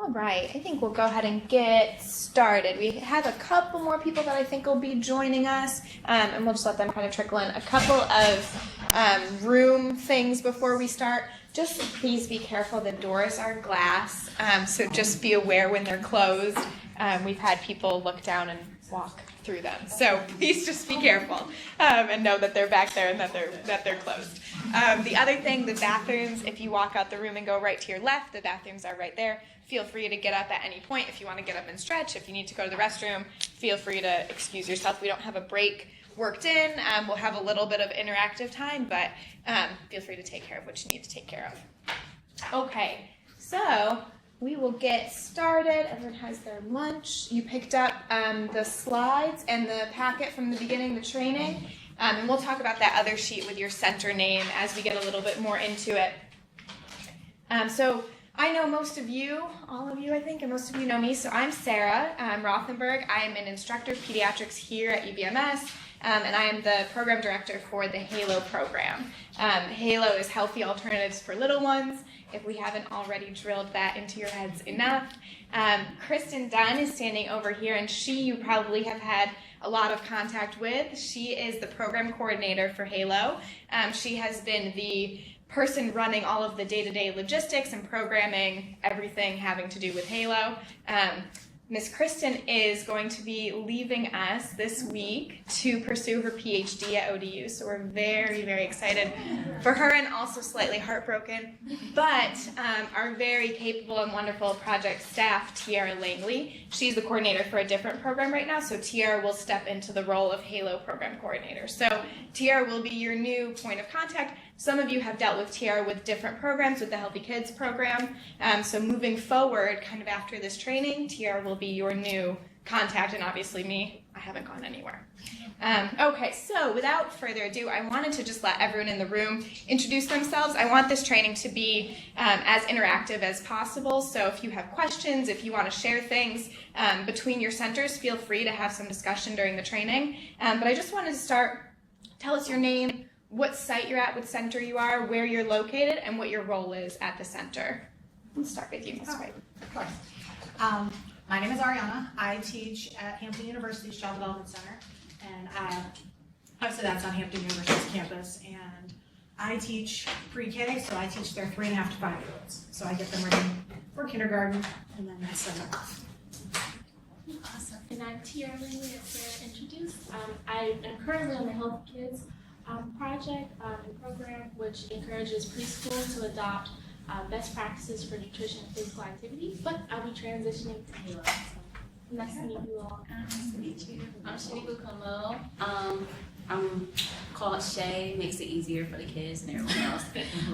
All right, I think we'll go ahead and get started. We have a couple more people that I think will be joining us, and we'll just let them kind of trickle in. A couple of room things before we start. Just please be careful, the doors are glass, so just be aware when they're closed. We've had people look down and walk through them, so please just be careful and know that they're back there and that they're closed. The other thing, the bathrooms, if you walk out the room and go right to your left, the bathrooms are right there. Feel free to get up at any point if you want to get up and stretch. If you need to go to the restroom, feel free to excuse yourself. We don't have a break worked in. We'll have a little bit of interactive time, but feel free to take care of what you need to take care of. Okay, so we will get started. Everyone has their lunch. You picked up the slides and the packet from the beginning, the training. And we'll talk about that other sheet with your center name as we get a little bit more into it. So I know most of you, all of you I think, and most of you know me. So I'm Sarah Rothenberg. I am an instructor of pediatrics here at UVMS, and I am the program director for the HALO program. HALO is Healthy Alternatives for Little Ones, if we haven't already drilled that into your heads enough. Kristen Dunn is standing over here, and you probably have had a lot of contact with. She is the program coordinator for HALO. She has been the person running all of the day-to-day logistics and programming, everything having to do with HALO. Miss Kristen is going to be leaving us this week to pursue her PhD at ODU, so we're very, very excited for her and also slightly heartbroken, but our very capable and wonderful project staff, Tiara Langley, she's the coordinator for a different program right now, so Tiara will step into the role of HALO program coordinator. So Tiara will be your new point of contact. Some of you have dealt with Tiara with different programs, with the Healthy Kids program. So moving forward, kind of after this training, Tiara will be your new contact, and obviously me, I haven't gone anywhere. Okay, so without further ado, I wanted to just let everyone in the room introduce themselves. I want this training to be as interactive as possible, so if you have questions, if you want to share things between your centers, feel free to have some discussion during the training. But I just wanted to start, tell us your name, what site you're at, what center you are, where you're located, and what your role is at the center. Let's start with you, Ms. White. Of course. My name is Ariana. I teach at Hampton University's Child Development Center, and obviously that's on Hampton University's campus, and I teach pre-K, so I teach their 3.5 to 5-year-olds. So I get them ready for kindergarten, and then I send them off. Awesome. And I'm Tiara Langley, as Sarah introduced. I am currently on the Healthy Kids project and program, which encourages preschool to adopt best practices for nutrition and physical activity, but I'll be transitioning to HALO. So nice to meet you all. Nice to meet you. I'm Shaniqua Como. I'm called Shay, makes it easier for the kids and everyone else.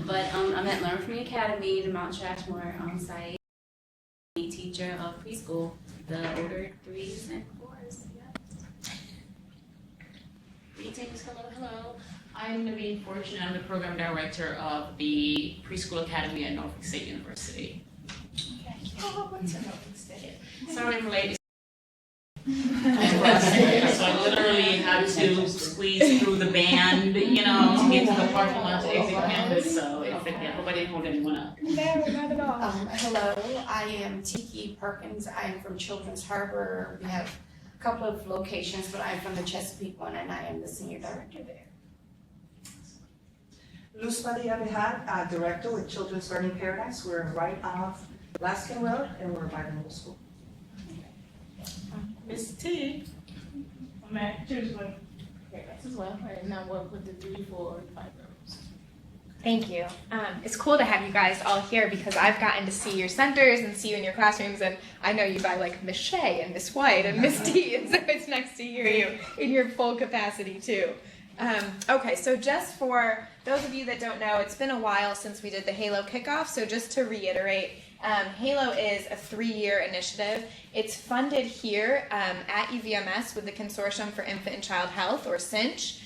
But I'm at Learn From Me Academy, the Mount Trashmore site, teacher of preschool, the older 3s and 4s. Greetings, hello. I'm Naveen Fortune. I'm the program director of the Preschool Academy at Norfolk State University. Oh, what's a Norfolk State? Sorry, I'm late. So I literally had to squeeze through the band, to get to the parking lot to exit campus. So I hope I didn't hold anyone up. No, not at all. Hello, I am Tiki Perkins. I am from Children's Harbor. We have a couple of locations, but I'm from the Chesapeake one, and I am the senior director there. Luz Maria Behad, director with Children's Learning Paradise. We're right off Laskin Road, and we're by the middle school. Miss T. I'm at Children's Learning Paradise as well, and I work with the 3, 4, and 5-year-olds. Thank you. It's cool to have you guys all here because I've gotten to see your centers and see you in your classrooms, and I know you by like Miss Shay and Miss White and Miss T, and so it's nice to hear you in your full capacity too. Okay, so just for those of you that don't know, it's been a while since we did the HALO kickoff, so just to reiterate, HALO is a 3-year initiative. It's funded here at UVMS with the Consortium for Infant and Child Health, or CINCH.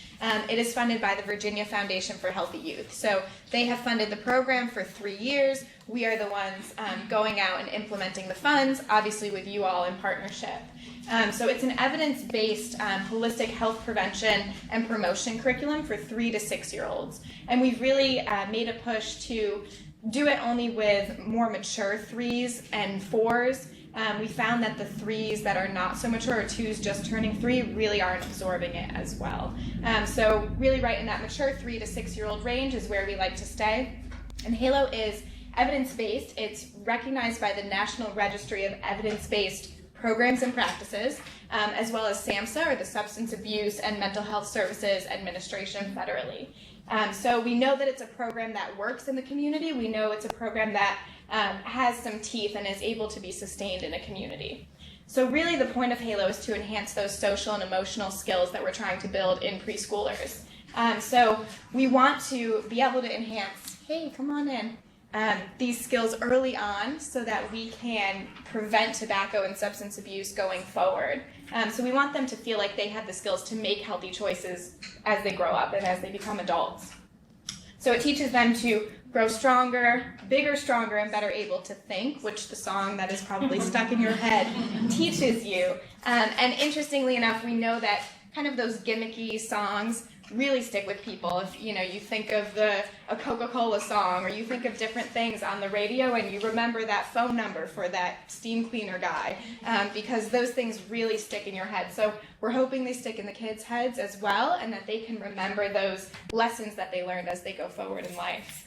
It is funded by the Virginia Foundation for Healthy Youth. So they have funded the program for 3 years. We are the ones going out and implementing the funds, obviously with you all in partnership. So it's an evidence-based holistic health prevention and promotion curriculum for 3 to 6-year-olds. And we've really made a push to do it only with more mature 3s and 4s. We found that the 3s that are not so mature, or 2s just turning 3, really aren't absorbing it as well. So really right in that mature 3 to 6-year-old range is where we like to stay. And HALO is evidence-based. It's recognized by the National Registry of Evidence-Based Programs and Practices, as well as SAMHSA, or the Substance Abuse and Mental Health Services Administration federally. So we know that it's a program that works in the community. We know it's a program that has some teeth and is able to be sustained in a community. So really the point of HALO is to enhance those social and emotional skills that we're trying to build in preschoolers. So we want to be able to enhance, hey, come on in, these skills early on so that we can prevent tobacco and substance abuse going forward. So we want them to feel like they have the skills to make healthy choices as they grow up and as they become adults. So it teaches them to grow stronger, bigger, stronger, and better able to think, which the song that is probably stuck in your head teaches you. And interestingly enough, we know that kind of those gimmicky songs really stick with people. If you think of a Coca-Cola song, or you think of different things on the radio and you remember that phone number for that steam cleaner guy, because those things really stick in your head. So we're hoping they stick in the kids' heads as well, and that they can remember those lessons that they learned as they go forward in life.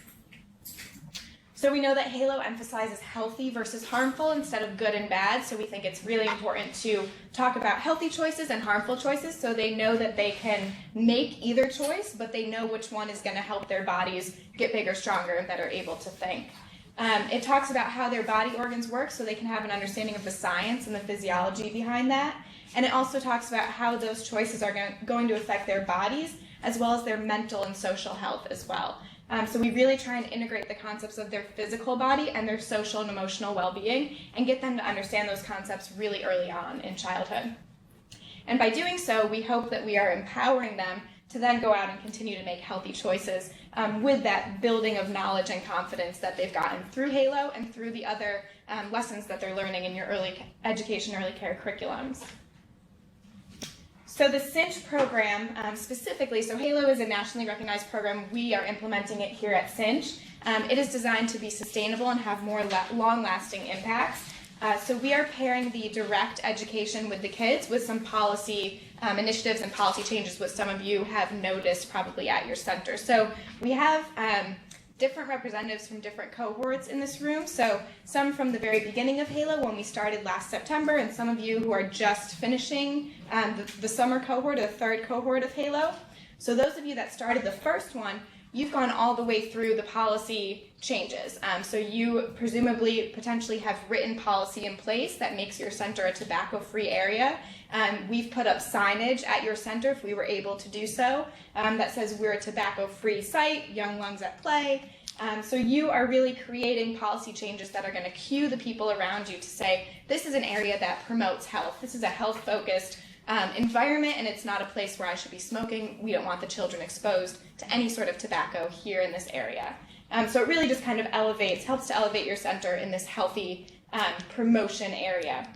So we know that HALO emphasizes healthy versus harmful instead of good and bad, so we think it's really important to talk about healthy choices and harmful choices so they know that they can make either choice, but they know which one is going to help their bodies get bigger, stronger, and better able to think. It talks about how their body organs work so they can have an understanding of the science and the physiology behind that. And it also talks about how those choices are going to affect their bodies as well as their mental and social health as well. So we really try and integrate the concepts of their physical body and their social and emotional well-being and get them to understand those concepts really early on in childhood. And by doing so, we hope that we are empowering them to then go out and continue to make healthy choices with that building of knowledge and confidence that they've gotten through HALO and through the other lessons that they're learning in your early education, early care curriculums. So the CINCH program specifically, so HALO is a nationally recognized program. We are implementing it here at CINCH. It is designed to be sustainable and have more long-lasting impacts. So we are pairing the direct education with the kids with some policy initiatives and policy changes, which some of you have noticed probably at your center. So we have different representatives from different cohorts in this room. So some from the very beginning of HALO when we started last September, and some of you who are just finishing the summer cohort, or the third cohort of HALO. So those of you that started the first one, you've gone all the way through the policy changes. So you presumably potentially have written policy in place that makes your center a tobacco-free area. We've put up signage at your center, if we were able to do so, that says we're a tobacco-free site, young lungs at play. So you are really creating policy changes that are going to cue the people around you to say, this is an area that promotes health. This is a health-focused environment, and it's not a place where I should be smoking. We don't want the children exposed to any sort of tobacco here in this area. So it really just kind of helps to elevate your center in this healthy promotion area.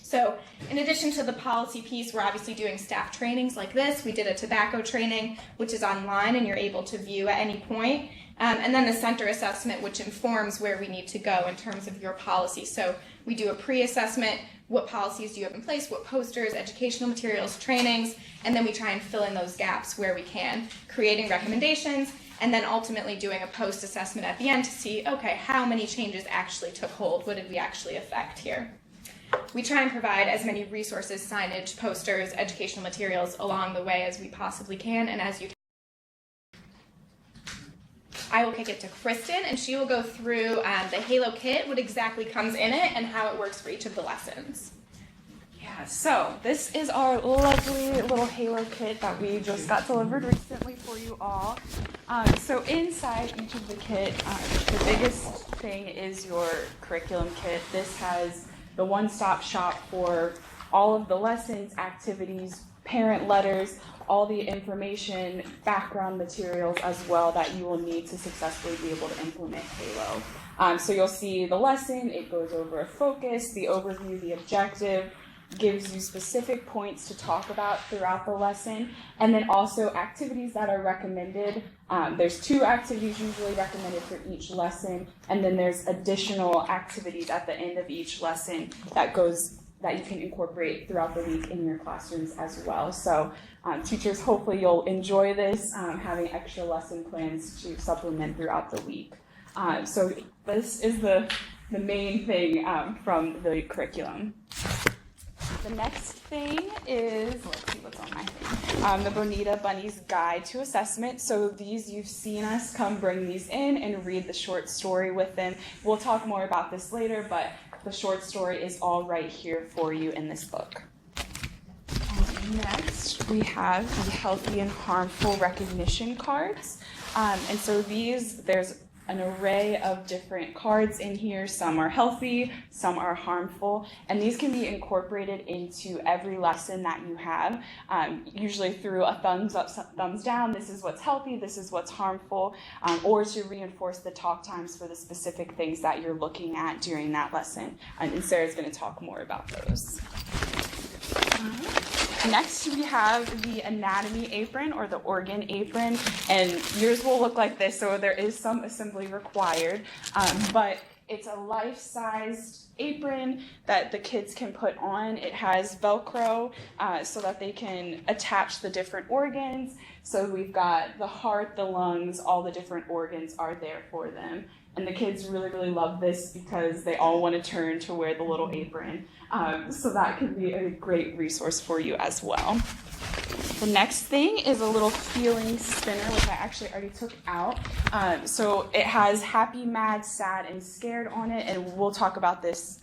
So in addition to the policy piece, we're obviously doing staff trainings like this. We did a tobacco training, which is online and you're able to view at any point. And then the center assessment, which informs where we need to go in terms of your policy. So we do a pre-assessment. What policies do you have in place? What posters, educational materials, trainings? And then we try and fill in those gaps where we can, creating recommendations, and then ultimately doing a post-assessment at the end to see, okay, how many changes actually took hold? What did we actually affect here? We try and provide as many resources, signage, posters, educational materials along the way as we possibly can, and as you can. I will kick it to Kristen, and she will go through the HALO kit, what exactly comes in it, and how it works for each of the lessons. Yeah, so this is our lovely little HALO kit that we just got delivered recently for you all. So inside each of the kit, the biggest thing is your curriculum kit. This has the one-stop shop for all of the lessons, activities, parent letters, all the information, background materials as well that you will need to successfully be able to implement HALO. So you'll see the lesson, it goes over a focus, the overview, the objective, gives you specific points to talk about throughout the lesson, and then also activities that are recommended. There's 2 activities usually recommended for each lesson, and then there's additional activities at the end of each lesson that you can incorporate throughout the week in your classrooms as well. So teachers, hopefully you'll enjoy this, having extra lesson plans to supplement throughout the week. So this is the main thing from the curriculum. The next thing is, let's see what's on my thing, the Bonita Bunny's Guide to Assessment. So these, you've seen us come bring these in and read the short story with them. We'll talk more about this later, but the short story is all right here for you in this book. Next, we have the healthy and harmful recognition cards. And so there's an array of different cards in here. Some are healthy, some are harmful, and these can be incorporated into every lesson that you have, usually through a thumbs up, thumbs down, this is what's healthy, this is what's harmful, or to reinforce the talk times for the specific things that you're looking at during that lesson. And Sarah's going to talk more about those. Next, we have the anatomy apron or the organ apron, and yours will look like this, so there is some assembly required, but it's a life-sized apron that the kids can put on. It has Velcro so that they can attach the different organs. So we've got the heart, the lungs, all the different organs are there for them. And the kids really, really love this because they all want to turn to wear the little apron. So that can be a great resource for you as well. The next thing is a little feeling spinner, which I actually already took out. So it has happy, mad, sad, and scared on it, and we'll talk about this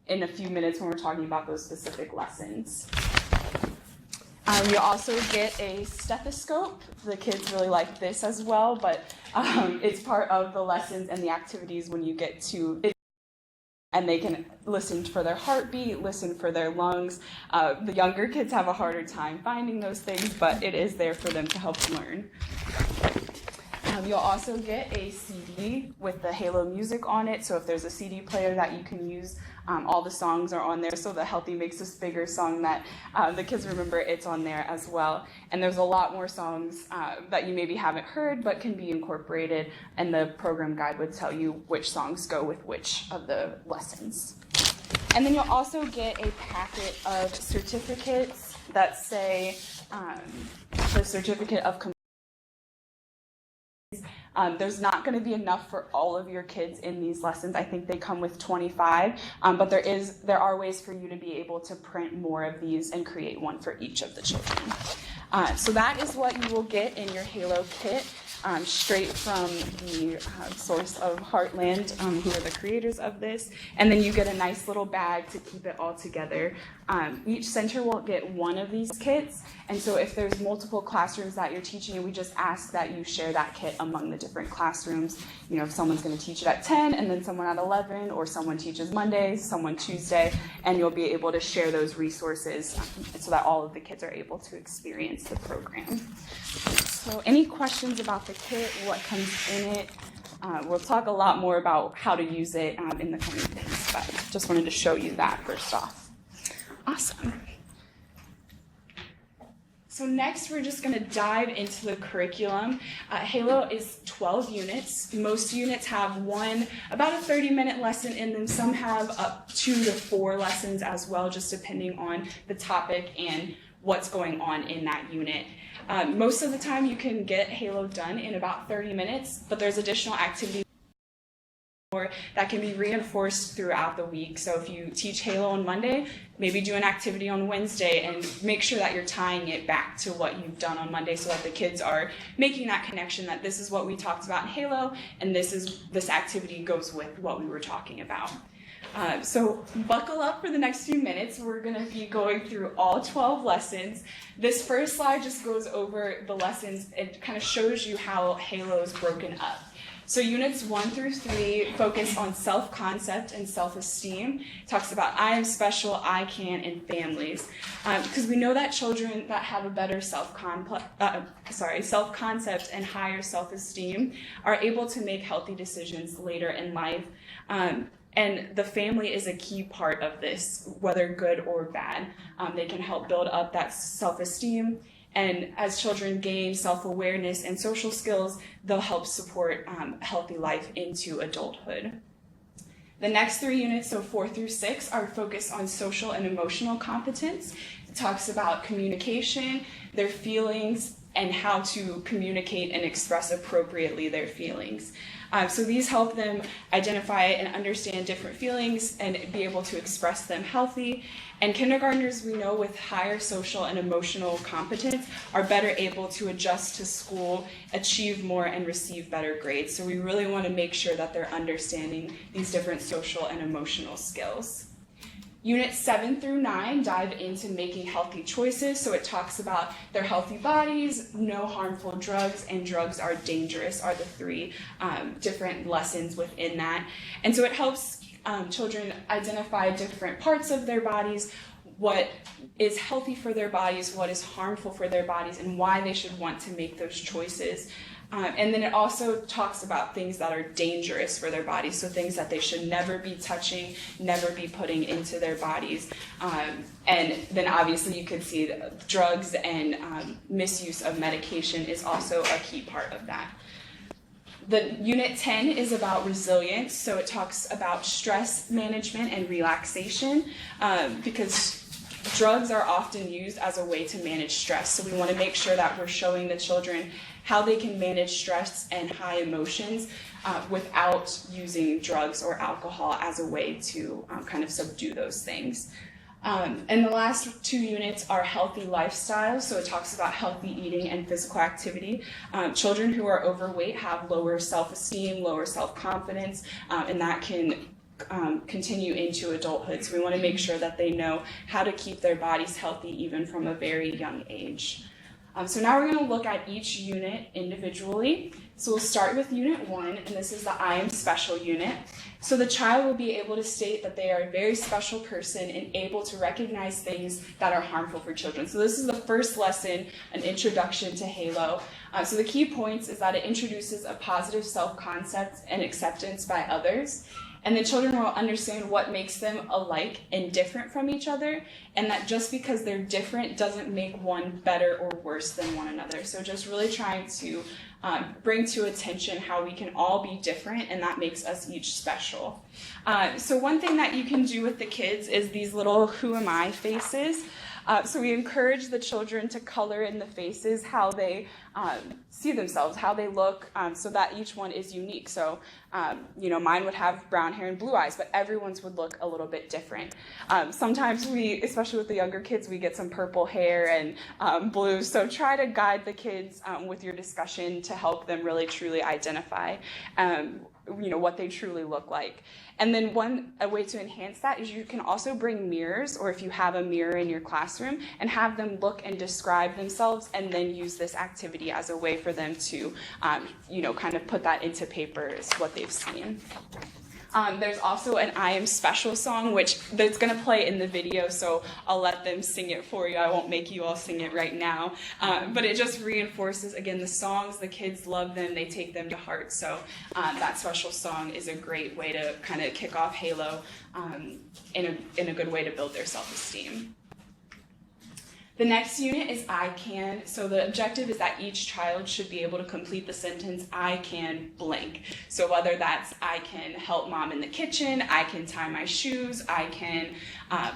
in a few minutes when we're talking about those specific lessons. You also get a stethoscope. The kids really like this as well, but it's part of the lessons and the activities when you get to it. And they can listen for their heartbeat, listen for their lungs. The younger kids have a harder time finding those things, but it is there for them to help learn. You'll also get a CD with the Halo music on it, so if there's a CD player that you can use, all the songs are on there. So the Healthy Makes Us Bigger song that the kids remember, it's on there as well. And there's a lot more songs that you maybe haven't heard but can be incorporated, and the program guide would tell you which songs go with which of the lessons. And then you'll also get a packet of certificates that say the certificate of there's not going to be enough for all of your kids in these lessons. I think they come with 25, but there are ways for you to be able to print more of these and create one for each of the children. So that is what you will get in your Halo kit, straight from the source of Heartland, who are the creators of this. And then you get a nice little bag to keep it all together. Each center will get one of these kits, and so if there's multiple classrooms that you're teaching in, we just ask that you share that kit among the different classrooms. You know, if someone's going to teach it at 10 and then someone at 11, or someone teaches Monday, someone Tuesday, and you'll be able to share those resources so that all of the kids are able to experience the program. So any questions about the kit, what comes in it? We'll talk a lot more about how to use it in the coming days, but just wanted to show you that first off. Awesome. So next, we're just going to dive into the curriculum. Halo is 12 units. Most units have about a 30-minute lesson in them. Some have up 2 to 4 lessons as well, just depending on the topic and what's going on in that unit. Most of the time, you can get Halo done in about 30 minutes, but there's additional activities that can be reinforced throughout the week. So if you teach Halo on Monday, maybe do an activity on Wednesday and make sure that you're tying it back to what you've done on Monday so that the kids are making that connection that this is what we talked about in Halo and this activity goes with what we were talking about. So buckle up for the next few minutes. We're going to be going through all 12 lessons. This first slide just goes over the lessons. It kind of shows you how Halo is broken up. So units 1 through 3 focus on self-concept and self-esteem. It talks about I am special, I can, and families. Because we know that children that have a better self-concept and higher self-esteem are able to make healthy decisions later in life. And And the family is a key part of this, whether good or bad. They can help build up that self-esteem. And as children gain self-awareness and social skills, they'll help support healthy life into adulthood. The next 3 units, so 4 through 6, are focused on social and emotional competence. It talks about communication, their feelings, and how to communicate and express appropriately their feelings. So these help them identify and understand different feelings and be able to express them healthy. And kindergartners, we know, with higher social and emotional competence are better able to adjust to school, achieve more, and receive better grades. So we really want to make sure that they're understanding these different social and emotional skills. Units 7 through 9 dive into making healthy choices. So it talks about their healthy bodies, no harmful drugs, and drugs are dangerous are the 3 different lessons within that. And so it helps children identify different parts of their bodies, what is healthy for their bodies, what is harmful for their bodies, and why they should want to make those choices. And then it also talks about things that are dangerous for their bodies, so things that they should never be touching, never be putting into their bodies. And then obviously you could see drugs and misuse of medication is also a key part of that. The Unit 10 is about resilience, so it talks about stress management and relaxation, because drugs are often used as a way to manage stress. So we want to make sure that we're showing the children how they can manage stress and high emotions without using drugs or alcohol as a way to kind of subdue those things. And the last 2 units are healthy lifestyles, so it talks about healthy eating and physical activity. Children who are overweight have lower self-esteem, lower self-confidence, and that can continue into adulthood. So we want to make sure that they know how to keep their bodies healthy even from a very young age. So now we're going to look at each unit individually. So we'll start with Unit 1, and this is the I Am Special unit. So the child will be able to state that they are a very special person and able to recognize things that are harmful for children. So this is the first lesson, an introduction to HALO. So the key points is that it introduces a positive self-concept and acceptance by others. And the children will understand what makes them alike and different from each other, and that just because they're different doesn't make one better or worse than one another. So just really trying to bring to attention how we can all be different, and that makes us each special. So one thing that you can do with the kids is these little who am I faces. So we encourage the children to color in the faces how they see themselves, how they look, so that each one is unique. So, mine would have brown hair and blue eyes, but everyone's would look a little bit different. Sometimes we, especially with the younger kids, we get some purple hair and blue. So try to guide the kids with your discussion to help them really truly identify what they truly look like. And then a way to enhance that is you can also bring mirrors, or if you have a mirror in your classroom, and have them look and describe themselves, and then use this activity as a way for them to, kind of put that into paper is what they've seen. There's also an I Am Special song, which that's going to play in the video, so I'll let them sing it for you. I won't make you all sing it right now. But it just reinforces, again, the songs. The kids love them. They take them to heart. So that special song is a great way to kind of kick off HALO in a good way to build their self-esteem. The next unit is I can. So the objective is that each child should be able to complete the sentence, I can blank. So whether that's I can help mom in the kitchen, I can tie my shoes, I can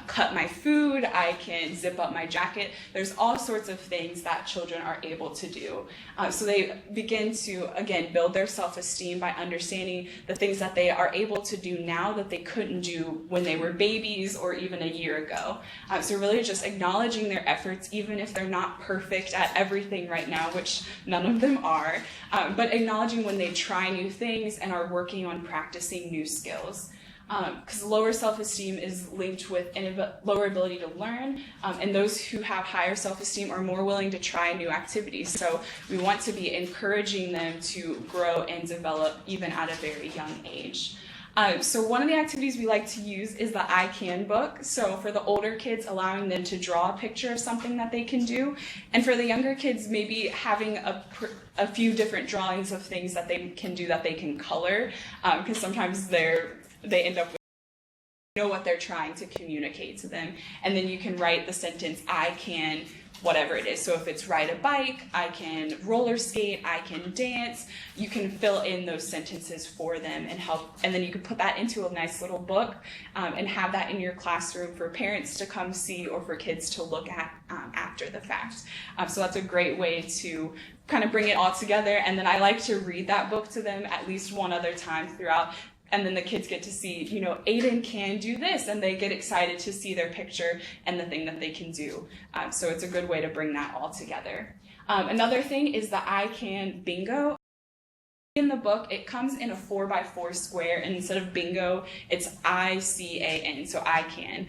cut my food, I can zip up my jacket. There's all sorts of things that children are able to do. So they begin to, again, build their self-esteem by understanding the things that they are able to do now that they couldn't do when they were babies or even a year ago. So really just acknowledging their efforts, even if they're not perfect at everything right now, which none of them are, but acknowledging when they try new things and are working on practicing new skills. Because lower self-esteem is linked with lower ability to learn, and those who have higher self-esteem are more willing to try new activities. So we want to be encouraging them to grow and develop even at a very young age. So one of the activities we like to use is the I Can book. So for the older kids, allowing them to draw a picture of something that they can do. And for the younger kids, maybe having a few different drawings of things that they can do that they can color, because sometimes they end up with know what they're trying to communicate to them. And then you can write the sentence, I can, whatever it is. So if it's ride a bike, I can roller skate, I can dance, you can fill in those sentences for them and help. And then you can put that into a nice little book and have that in your classroom for parents to come see or for kids to look at after the fact. So that's a great way to kind of bring it all together. And then I like to read that book to them at least one other time throughout. And then the kids get to see, you know, Aiden can do this, and they get excited to see their picture and the thing that they can do. So it's a good way to bring that all together. Another thing is the I Can bingo. In the book, it comes in a 4x4 square, and instead of bingo, it's ICAN, so I can.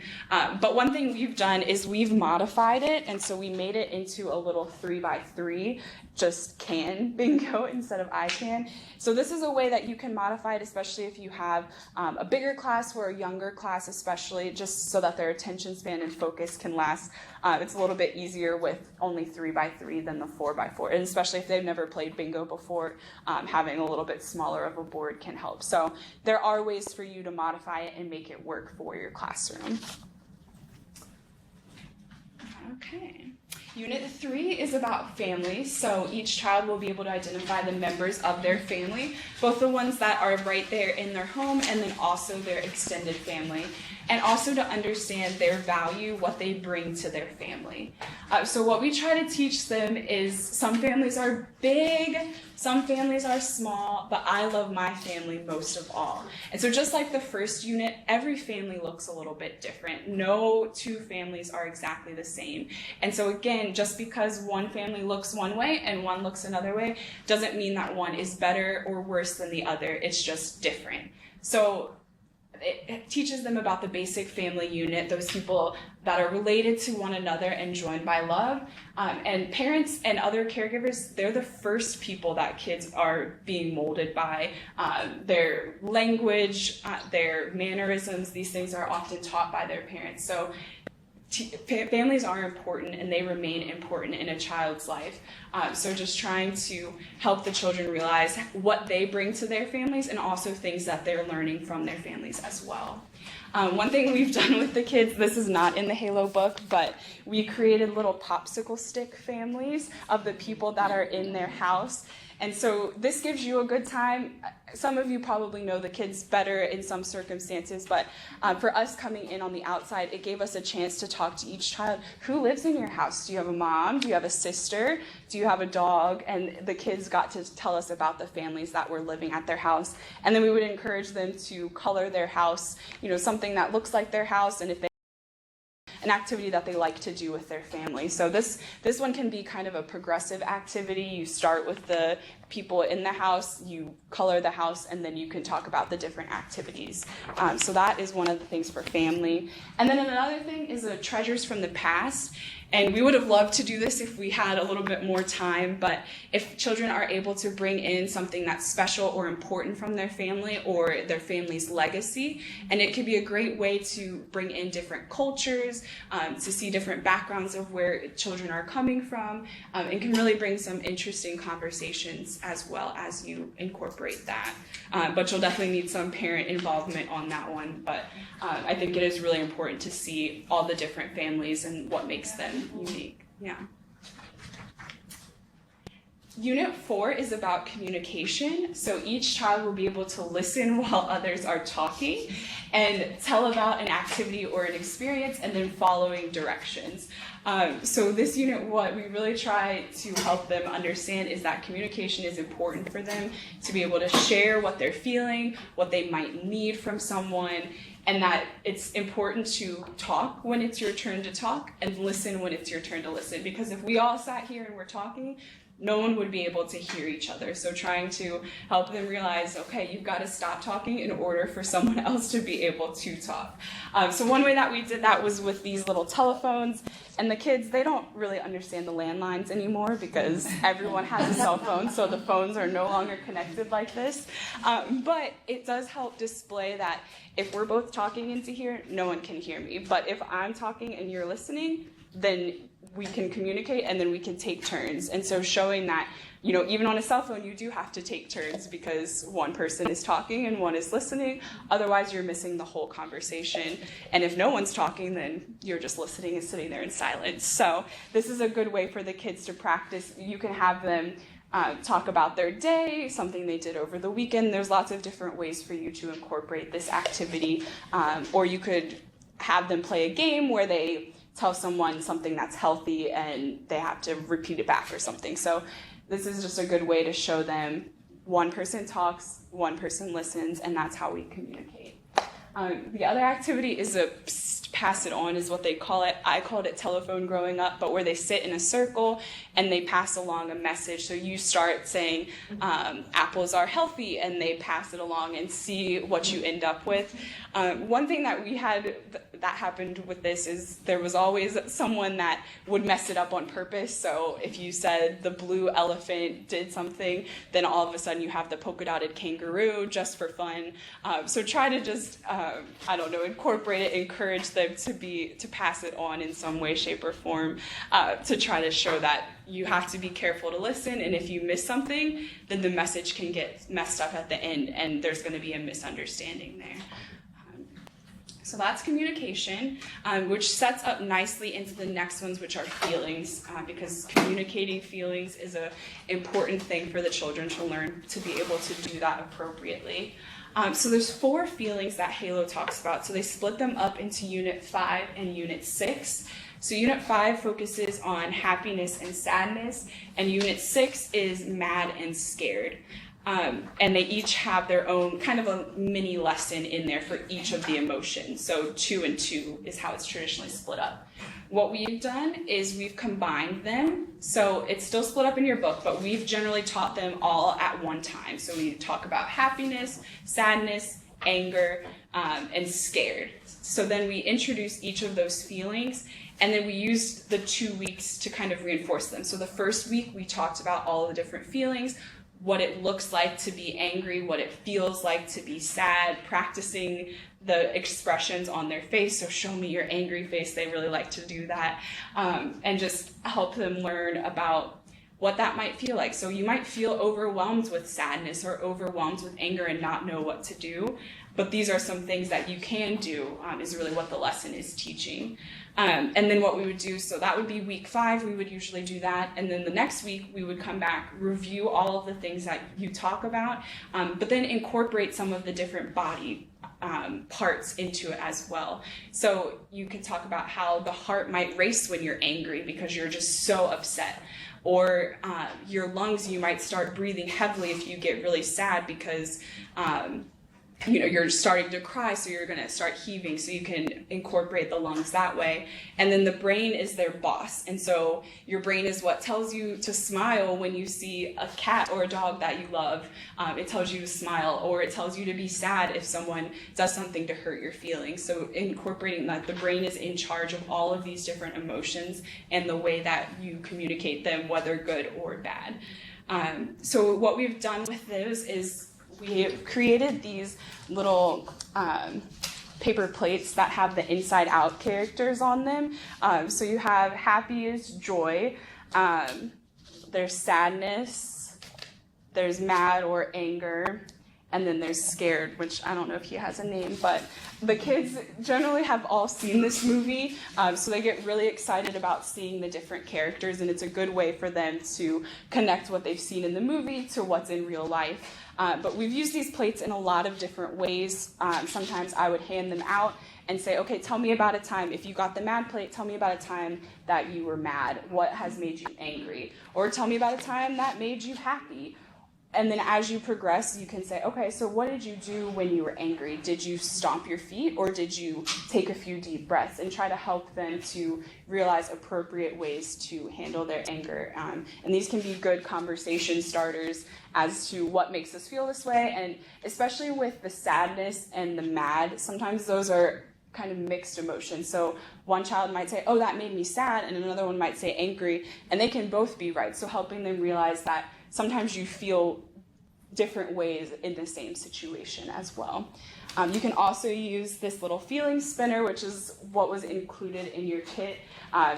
But one thing we've done is we've modified it, and so we made it into a little 3x3, just can bingo instead of I can. So this is a way that you can modify it, especially if you have a bigger class or a younger class especially, just so that their attention span and focus can last. It's a little bit easier with only 3x3 than the 4x4, and especially if they've never played bingo before, having a little bit smaller of a board can help. So there are ways for you to modify it and make it work for your classroom. Okay. Unit 3 is about family, so each child will be able to identify the members of their family, both the ones that are right there in their home and then also their extended family, and also to understand their value, what they bring to their family. So what we try to teach them is some families are big, some families are small, but I love my family most of all. And so just like the first unit, every family looks a little bit different. No two families are exactly the same. And so again, just because one family looks one way and one looks another way doesn't mean that one is better or worse than the other. It's just different. So it teaches them about the basic family unit, those people that are related to one another and joined by love. And parents and other caregivers, they're the first people that kids are being molded by. Their language, their mannerisms, these things are often taught by their parents. So families are important and they remain important in a child's life. So just trying to help the children realize what they bring to their families and also things that they're learning from their families as well. One thing we've done with the kids, this is not in the Halo book, but we created little popsicle stick families of the people that are in their house. And so this gives you a good time. Some of you probably know the kids better in some circumstances, but for us coming in on the outside, it gave us a chance to talk to each child. Who lives in your house? Do you have a mom? Do you have a sister? Do you have a dog? And the kids got to tell us about the families that were living at their house. And then we would encourage them to color their house, you know, something that looks like their house, and if they an activity that they like to do with their family. So this one can be kind of a progressive activity. You start with the people in the house, you color the house, and then you can talk about the different activities. So that is one of the things for family. And then another thing is the treasures from the past. And we would have loved to do this if we had a little bit more time, but if children are able to bring in something that's special or important from their family or their family's legacy, and it could be a great way to bring in different cultures, to see different backgrounds of where children are coming from, and can really bring some interesting conversations as well as you incorporate that. But you'll definitely need some parent involvement on that one, but I think it is really important to see all the different families and what makes them unique. Yeah. Unit 4 is about communication. So each child will be able to listen while others are talking and tell about an activity or an experience and then following directions. So this unit, what we really try to help them understand is that communication is important for them to be able to share what they're feeling, what they might need from someone, and that it's important to talk when it's your turn to talk and listen when it's your turn to listen. Because if we all sat here and we're talking, no one would be able to hear each other. So trying to help them realize, okay, you've got to stop talking in order for someone else to be able to talk. So one way that we did that was with these little telephones. And the kids, they don't really understand the landlines anymore because everyone has a cell phone, so the phones are no longer connected like this. But it does help display that if we're both talking into here, no one can hear me. But if I'm talking and you're listening, then we can communicate and then we can take turns. And so showing that, even on a cell phone, you do have to take turns because one person is talking and one is listening. Otherwise, you're missing the whole conversation. And if no one's talking, then you're just listening and sitting there in silence. So this is a good way for the kids to practice. You can have them talk about their day, something they did over the weekend. There's lots of different ways for you to incorporate this activity. Or you could have them play a game where they tell someone something that's healthy and they have to repeat it back or something. So this is just a good way to show them one person talks, one person listens, and that's how we communicate. The other activity is a pass it on is what they call it. I called it telephone growing up, but where they sit in a circle and they pass along a message. So you start saying apples are healthy and they pass it along and see what you end up with. One thing that we had that happened with this is there was always someone that would mess it up on purpose. So if you said the blue elephant did something, then all of a sudden you have the polka dotted kangaroo just for fun. So try to just, incorporate it, encourage them to pass it on in some way, shape, or form, to try to show that you have to be careful to listen, and if you miss something, then the message can get messed up at the end, and there's going to be a misunderstanding there. So that's communication, which sets up nicely into the next ones, which are feelings, because communicating feelings is an important thing for the children to learn to be able to do that appropriately. So there's 4 feelings that Halo talks about. So they split them up into Unit 5 and Unit 6. So Unit 5 focuses on happiness and sadness, and Unit 6 is mad and scared. And they each have their own kind of a mini lesson in there for each of the emotions. So 2 and 2 is how it's traditionally split up. What we've done is we've combined them. So it's still split up in your book, but we've generally taught them all at one time. So we talk about happiness, sadness, anger, and scared. So then we introduce each of those feelings, and then we used the 2 weeks to kind of reinforce them. So the first week we talked about all the different feelings, what it looks like to be angry, what it feels like to be sad, practicing the expressions on their face. So show me your angry face. They really like to do that. And just help them learn about what that might feel like. So you might feel overwhelmed with sadness or overwhelmed with anger and not know what to do. But these are some things that you can do, is really what the lesson is teaching. And then what we would do, so that would be week 5, we would usually do that. And then the next week, we would come back, review all of the things that you talk about, but then incorporate some of the different body parts into it as well. So you can talk about how the heart might race when you're angry because you're just so upset. Or your lungs, you might start breathing heavily if you get really sad because you're starting to cry, so you're going to start heaving, so you can incorporate the lungs that way. And then the brain is their boss. And so your brain is what tells you to smile when you see a cat or a dog that you love. It tells you to smile, or it tells you to be sad if someone does something to hurt your feelings. So incorporating that, the brain is in charge of all of these different emotions and the way that you communicate them, whether good or bad. So what we've done with those is we have created these little paper plates that have the inside out characters on them. So you have happy is joy, there's sadness, there's mad or anger, and then there's scared, which I don't know if he has a name, but the kids generally have all seen this movie, so they get really excited about seeing the different characters, and it's a good way for them to connect what they've seen in the movie to what's in real life. But we've used these plates in a lot of different ways. Sometimes I would hand them out and say, okay, tell me about a time. If you got the mad plate, tell me about a time that you were mad. What has made you angry? Or tell me about a time that made you happy. And then as you progress, you can say, okay, so what did you do when you were angry? Did you stomp your feet, or did you take a few deep breaths? And try to help them to realize appropriate ways to handle their anger. And these can be good conversation starters as to what makes us feel this way. And especially with the sadness and the mad, sometimes those are kind of mixed emotions. So one child might say, oh, that made me sad, and another one might say angry, and they can both be right. So helping them realize that sometimes you feel different ways in the same situation as well. You can also use this little feeling spinner, which is what was included in your kit.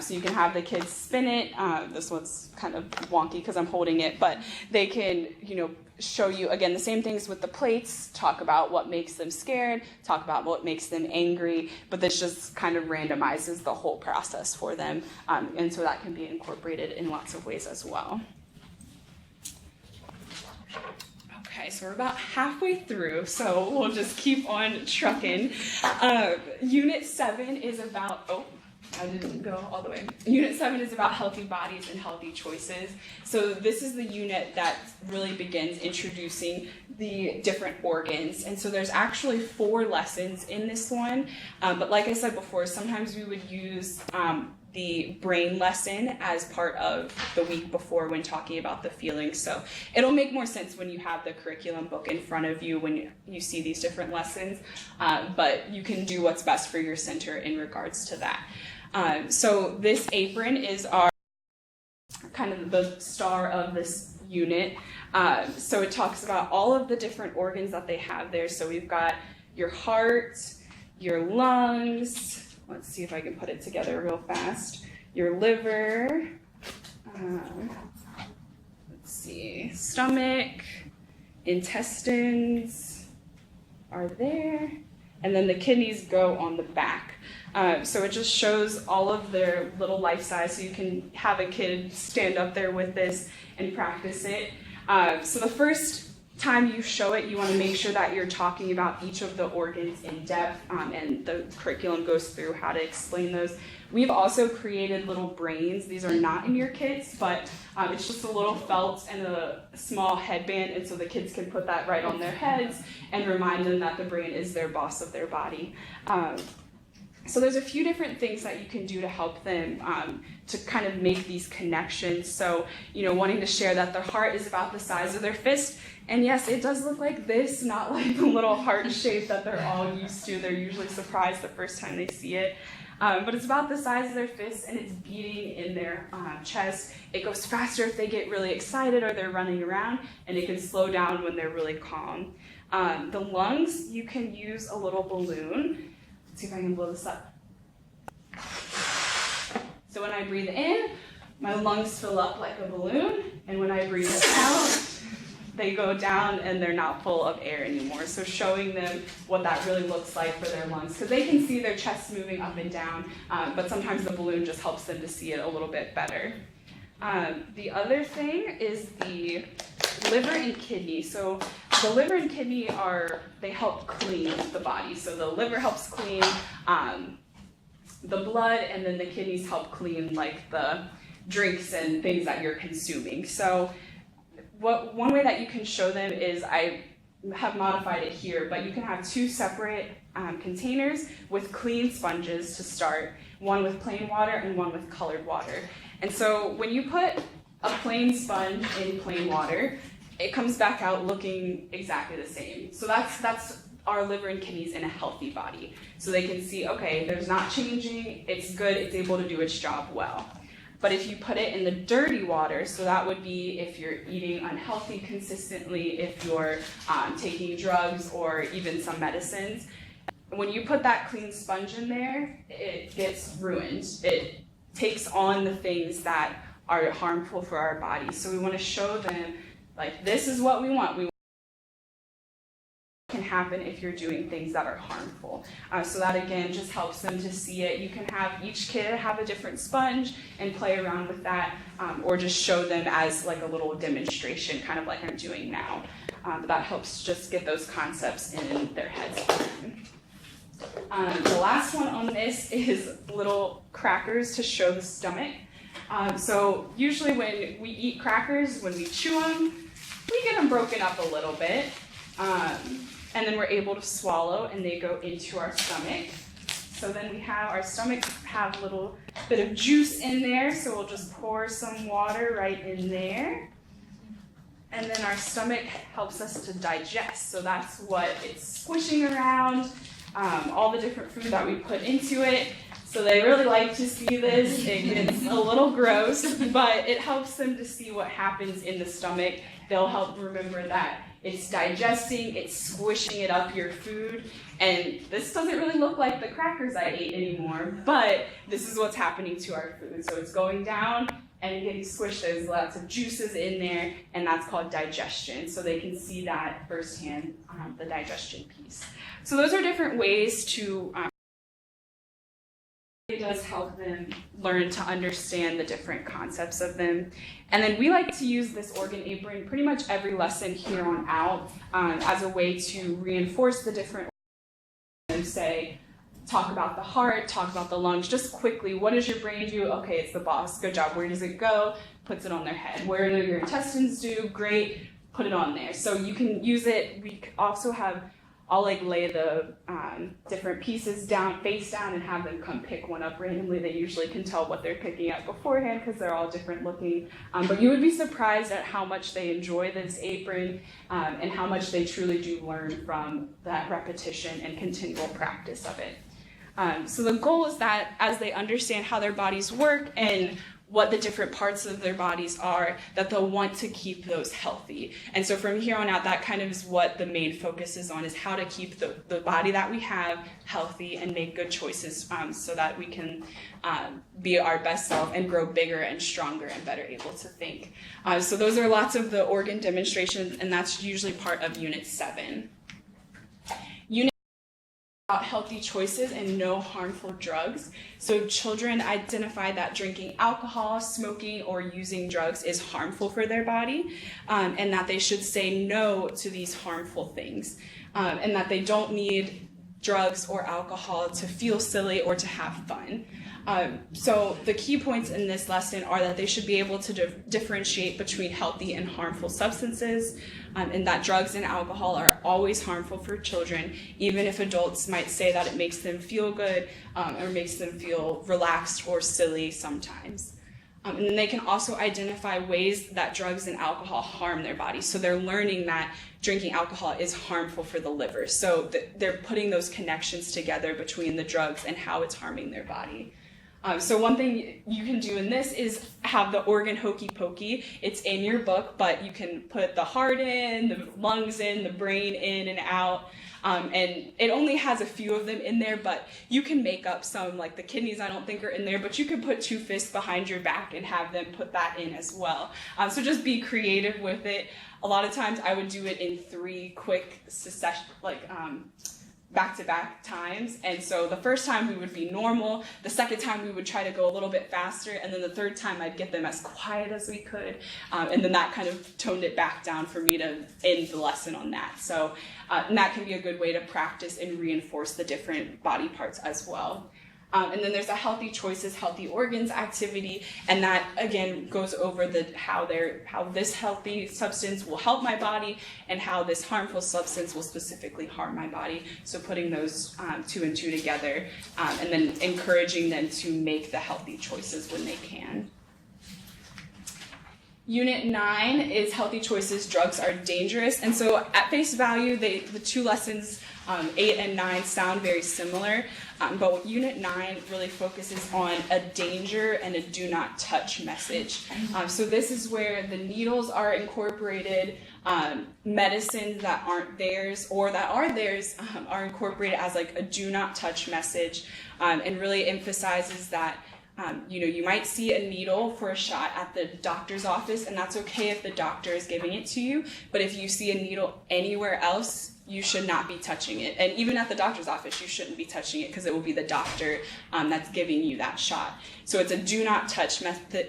So you can have the kids spin it. This one's kind of wonky because I'm holding it, but they can, show you, again, the same things with the plates, talk about what makes them scared, talk about what makes them angry, but this just kind of randomizes the whole process for them. And so that can be incorporated in lots of ways as well. Okay, so we're about halfway through, so we'll just keep on trucking. Unit 7 is about, I didn't go all the way. Unit 7 is about healthy bodies and healthy choices. So this is the unit that really begins introducing the different organs. And so there's actually 4 lessons in this one. But like I said before, sometimes we would use the brain lesson as part of the week before when talking about the feelings. So it'll make more sense when you have the curriculum book in front of you when you see these different lessons. But you can do what's best for your center in regards to that. So this apron is our kind of the star of this unit. So it talks about all of the different organs that they have there. So we've got your heart, your lungs, let's see if I can put it together real fast, your liver, let's see, stomach, intestines are there, and then the kidneys go on the back. So it just shows all of their little life size, so you can have a kid stand up there with this and practice it. So the first time you show it, you want to make sure that you're talking about each of the organs in depth, and the curriculum goes through how to explain those. We've also created little brains. These are not in your kits, but it's just a little felt and a small headband, and so the kids can put that right on their heads and remind them that the brain is their boss of their body. So there's a few different things that you can do to help them to kind of make these connections. So, wanting to share that their heart is about the size of their fist. And yes, it does look like this, not like the little heart shape that they're all used to. They're usually surprised the first time they see it. But it's about the size of their fist, and it's beating in their chest. It goes faster if they get really excited or they're running around, and it can slow down when they're really calm. The lungs, you can use a little balloon. Let's see if I can blow this up. So when I breathe in, my lungs fill up like a balloon, and when I breathe out, they go down and they're not full of air anymore. So showing them what that really looks like for their lungs, because they can see their chest moving up and down, but sometimes the balloon just helps them to see it a little bit better. The other thing is the liver and kidney. So the liver and kidney they help clean the body. So the liver helps clean the blood, and then the kidneys help clean like the drinks and things that you're consuming. So one way that you can show them is, I have modified it here, but you can have 2 separate containers with clean sponges to start, one with plain water and one with colored water. And so when you put a plain sponge in plain water, it comes back out looking exactly the same. So that's our liver and kidneys in a healthy body. So they can see, okay, there's not changing, it's good, it's able to do its job well. But if you put it in the dirty water, so that would be if you're eating unhealthy consistently, if you're taking drugs or even some medicines, when you put that clean sponge in there, it gets ruined. It takes on the things that are harmful for our bodies. So we want to show them, like, this is what we want. Can happen if you're doing things that are harmful. So that again just helps them to see it. You can have each kid have a different sponge and play around with that, or just show them as like a little demonstration, kind of like I'm doing now. But that helps just get those concepts in their heads. The last one on this is little crackers to show the stomach. So usually when we eat crackers, when we chew them, we get them broken up a little bit. And then we're able to swallow, and they go into our stomach. So then we have our stomach have a little bit of juice in there, so we'll just pour some water right in there. And then our stomach helps us to digest, so that's what it's squishing around, all the different food that we put into it. So they really like to see this. It gets a little gross, but it helps them to see what happens in the stomach. They'll help remember that it's digesting, it's squishing it up your food. And this doesn't really look like the crackers I ate anymore, but this is what's happening to our food. So it's going down and getting squished. There's lots of juices in there, and that's called digestion. So they can see that firsthand, the digestion piece. So those are different ways to it does help them learn to understand the different concepts of them. And then we like to use this organ apron pretty much every lesson here on out as a way to reinforce the different and say, talk about the heart, talk about the lungs, just quickly, what does your brain do? Okay, it's the boss, good job. Where does it go? Puts it on their head. Where do your intestines do? Great, put it on there. So you can use it. We also have, I'll like lay the different pieces down, face down, and have them come pick one up randomly. They usually can tell what they're picking up beforehand because they're all different looking. But you would be surprised at how much they enjoy this apron and how much they truly do learn from that repetition and continual practice of it. So the goal is that as they understand how their bodies work and what the different parts of their bodies are, that they'll want to keep those healthy. And so from here on out, that kind of is what the main focus is on, is how to keep the body that we have healthy and make good choices so that we can be our best self and grow bigger and stronger and better able to think. So those are lots of the organ demonstrations, and that's usually part of Unit 7. About healthy choices and no harmful drugs. So children identify that drinking alcohol, smoking, or using drugs is harmful for their body, and that they should say no to these harmful things, and that they don't need drugs or alcohol to feel silly or to have fun. So the key points in this lesson are that they should be able to differentiate between healthy and harmful substances, and that drugs and alcohol are always harmful for children, even if adults might say that it makes them feel good or makes them feel relaxed or silly sometimes. And then they can also identify ways that drugs and alcohol harm their body. So they're learning that drinking alcohol is harmful for the liver. So they're putting those connections together between the drugs and how it's harming their body. So one thing you can do in this is have the organ hokey pokey. It's in your book, but you can put the heart in, the lungs in, the brain in and out. And it only has a few of them in there, but you can make up some, like the kidneys I don't think are in there, but you could put 2 fists behind your back and have them put that in as well. So just be creative with it. A lot of times I would do it in 3 quick succession, back-to-back times, and so the first time we would be normal, the second time we would try to go a little bit faster, and then the third time I'd get them as quiet as we could, and then that kind of toned it back down for me to end the lesson on that. So and that can be a good way to practice and reinforce the different body parts as well. And then there's a healthy choices, healthy organs activity, and that again goes over how this healthy substance will help my body and how this harmful substance will specifically harm my body. So putting those 2 and 2 together, and then encouraging them to make the healthy choices when they can. Unit 9 is healthy choices, drugs are dangerous. And so at face value, the 2 lessons, 8 and 9, sound very similar. But Unit 9 really focuses on a danger and a do not touch message. So this is where the needles are incorporated, medicines that aren't theirs or that are theirs are incorporated as like a do not touch message, and really emphasizes that you might see a needle for a shot at the doctor's office, and that's okay if the doctor is giving it to you, but if you see a needle anywhere else, you should not be touching it. And even at the doctor's office, you shouldn't be touching it because it will be the doctor that's giving you that shot. So it's a do not touch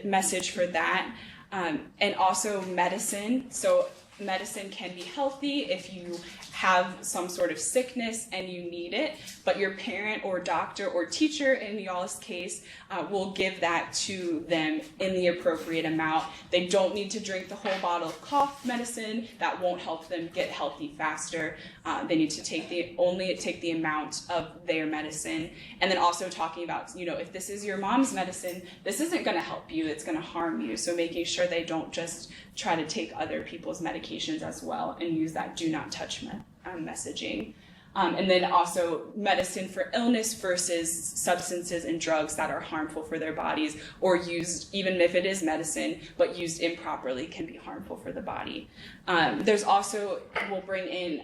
message for that. And also medicine. So medicine can be healthy if you have some sort of sickness and you need it, but your parent or doctor or teacher, in y'all's case, will give that to them in the appropriate amount. They don't need to drink the whole bottle of cough medicine. That won't help them get healthy faster. They need to only take the amount of their medicine. And then also talking about, if this is your mom's medicine, this isn't going to help you, it's going to harm you. So making sure they don't just try to take other people's medications as well and use that do not touch messaging. And then also medicine for illness versus substances and drugs that are harmful for their bodies, or used, even if it is medicine, but used improperly, can be harmful for the body. There's also, we'll bring in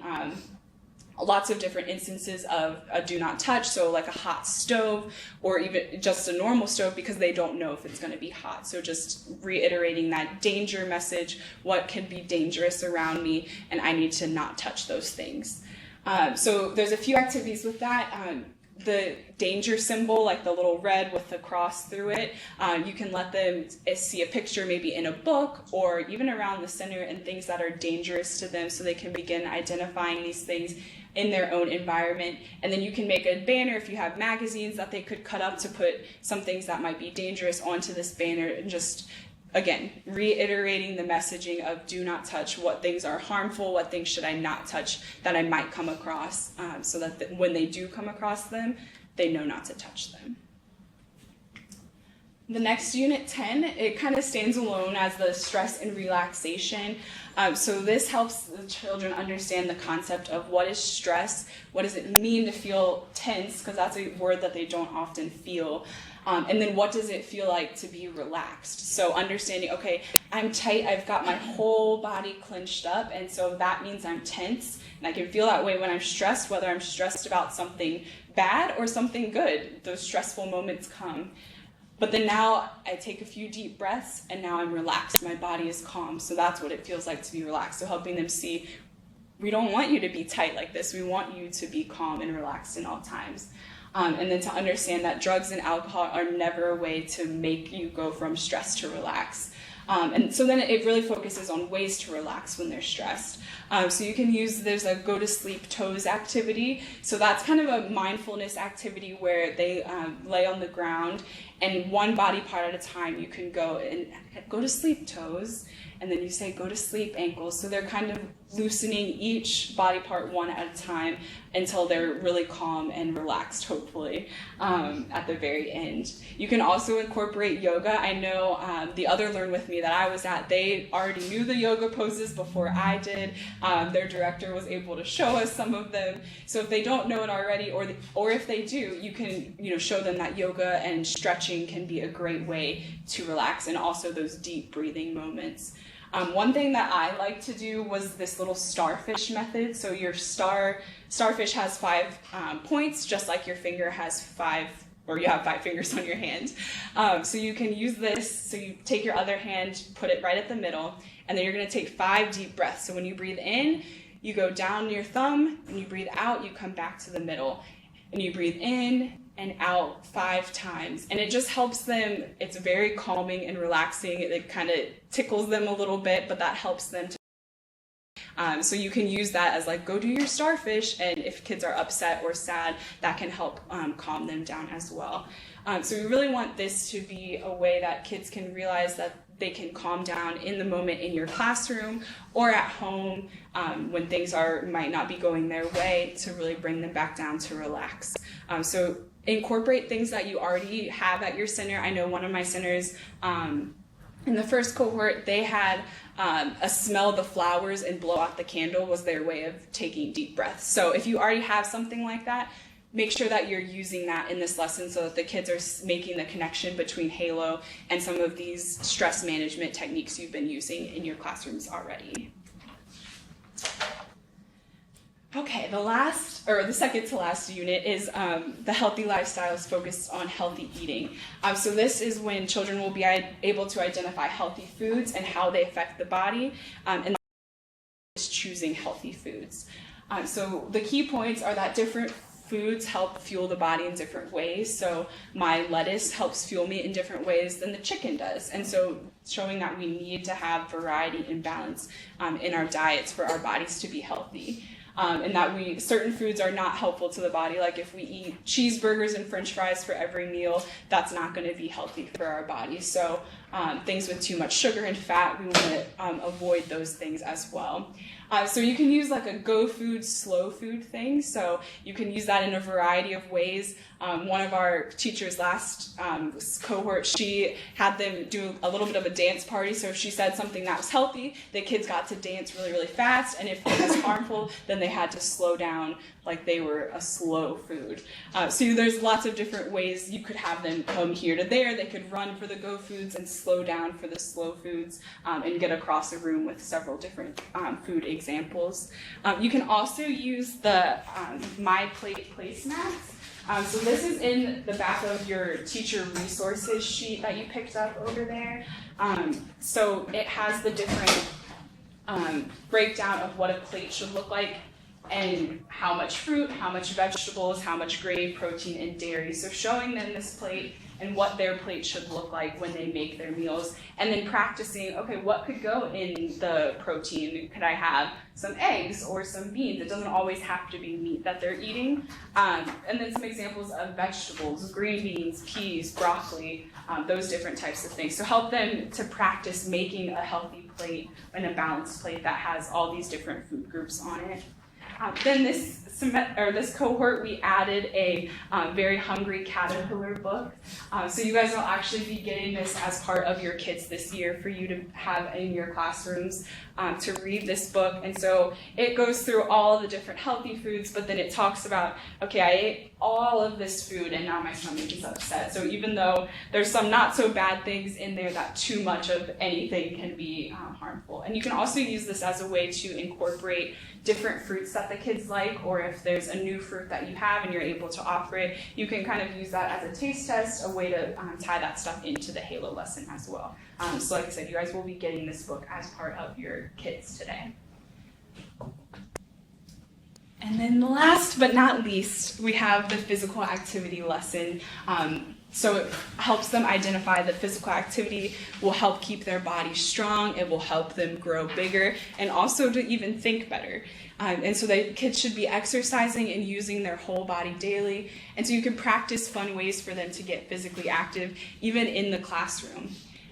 lots of different instances of a do not touch, so like a hot stove or even just a normal stove, because they don't know if it's going to be hot. So just reiterating that danger message, what can be dangerous around me, and I need to not touch those things. So there's a few activities with that. The danger symbol, like the little red with the cross through it, you can let them see a picture maybe in a book or even around the center and things that are dangerous to them, so they can begin identifying these things in their own environment. And then you can make a banner if you have magazines that they could cut up to put some things that might be dangerous onto this banner, and just again, reiterating the messaging of do not touch, what things are harmful, what things should I not touch that I might come across, so that when they do come across them, they know not to touch them. The next unit 10, it kind of stands alone as the stress and relaxation. So this helps the children understand the concept of what is stress, what does it mean to feel tense, because that's a word that they don't often feel. And then what does it feel like to be relaxed? So understanding, okay, I'm tight, I've got my whole body clenched up, and so that means I'm tense. And I can feel that way when I'm stressed, whether I'm stressed about something bad or something good. Those stressful moments come. But then now I take a few deep breaths, and now I'm relaxed. My body is calm. So that's what it feels like to be relaxed. So helping them see, we don't want you to be tight like this. We want you to be calm and relaxed in all times. And then to understand that drugs and alcohol are never a way to make you go from stress to relax. And so then it really focuses on ways to relax when they're stressed. So you can use, there's a go to sleep toes activity. So that's kind of a mindfulness activity where they lay on the ground, and one body part at a time you can go and go to sleep toes, and then you say go to sleep ankles. So they're kind of loosening each body part one at a time until they're really calm and relaxed, hopefully, at the very end. You can also incorporate yoga. I know the other Learn With Me that I was at, they already knew the yoga poses before I did. Their director was able to show us some of them. So if they don't know it already, or if they do, you can show them that yoga and stretching can be a great way to relax, and also those deep breathing moments. One thing that I like to do was this little starfish method. So your starfish has 5 points, just like your finger has 5, or you have 5 fingers on your hand. So you can use this. So you take your other hand, put it right at the middle, and then you're going to take 5 deep breaths. So when you breathe in, you go down your thumb, and you breathe out, you come back to the middle, and you breathe in and out 5 times. And it just helps them, it's very calming and relaxing. It kind of tickles them a little bit, but that helps them to so you can use that as like, go do your starfish, and if kids are upset or sad, that can help calm them down as well. So we really want this to be a way that kids can realize that they can calm down in the moment in your classroom or at home when things might not be going their way, to really bring them back down to relax. So incorporate things that you already have at your center. I know one of my centers, in the first cohort, they had a smell the flowers and blow out the candle was their way of taking deep breaths. So if you already have something like that, make sure that you're using that in this lesson so that the kids are making the connection between Halo and some of these stress management techniques you've been using in your classrooms already. Okay, the second to last unit is the healthy lifestyles focused on healthy eating. So this is when children will be able to identify healthy foods and how they affect the body, and is choosing healthy foods. So the key points are that different foods help fuel the body in different ways. So my lettuce helps fuel me in different ways than the chicken does. And so showing that we need to have variety and balance in our diets for our bodies to be healthy. And that certain foods are not helpful to the body. Like if we eat cheeseburgers and french fries for every meal, that's not going to be healthy for our body. So things with too much sugar and fat, we want to avoid those things as well. So you can use like a go food, slow food thing. So you can use that in a variety of ways. One of our teachers last cohort, she had them do a little bit of a dance party. So if she said something that was healthy, the kids got to dance really, really fast. And if it was harmful, then they had to slow down like they were a slow food. So there's lots of different ways you could have them come here to there. They could run for the go foods and slow down for the slow foods, and get across the room with several different food examples. You can also use the My Plate placemats. So this is in the back of your teacher resources sheet that you picked up over there. So it has the different breakdown of what a plate should look like, and how much fruit, how much vegetables, how much grain, protein, and dairy. So showing them this plate and what their plate should look like when they make their meals, and then practicing, okay, what could go in the protein? Could I have some eggs or some beans? It doesn't always have to be meat that they're eating. And then some examples of vegetables, green beans, peas, broccoli, those different types of things. So help them to practice making a healthy plate and a balanced plate that has all these different food groups on it. Then this cohort, we added a Very Hungry Caterpillar book. So you guys will actually be getting this as part of your kits this year for you to have in your classrooms to read this book. And so it goes through all the different healthy foods, but then it talks about, okay, I ate all of this food and now my stomach is upset. So even though there's some not so bad things in there, that too much of anything can be harmful. And you can also use this as a way to incorporate different fruits that the kids like, or if there's a new fruit that you have and you're able to offer it, you can kind of use that as a taste test, a way to tie that stuff into the Halo lesson as well. So like I said, you guys will be getting this book as part of your kits today. And then last but not least, we have the physical activity lesson. So it helps them identify that physical activity will help keep their body strong, it will help them grow bigger, and also to even think better. And so the kids should be exercising and using their whole body daily. And so you can practice fun ways for them to get physically active, even in the classroom.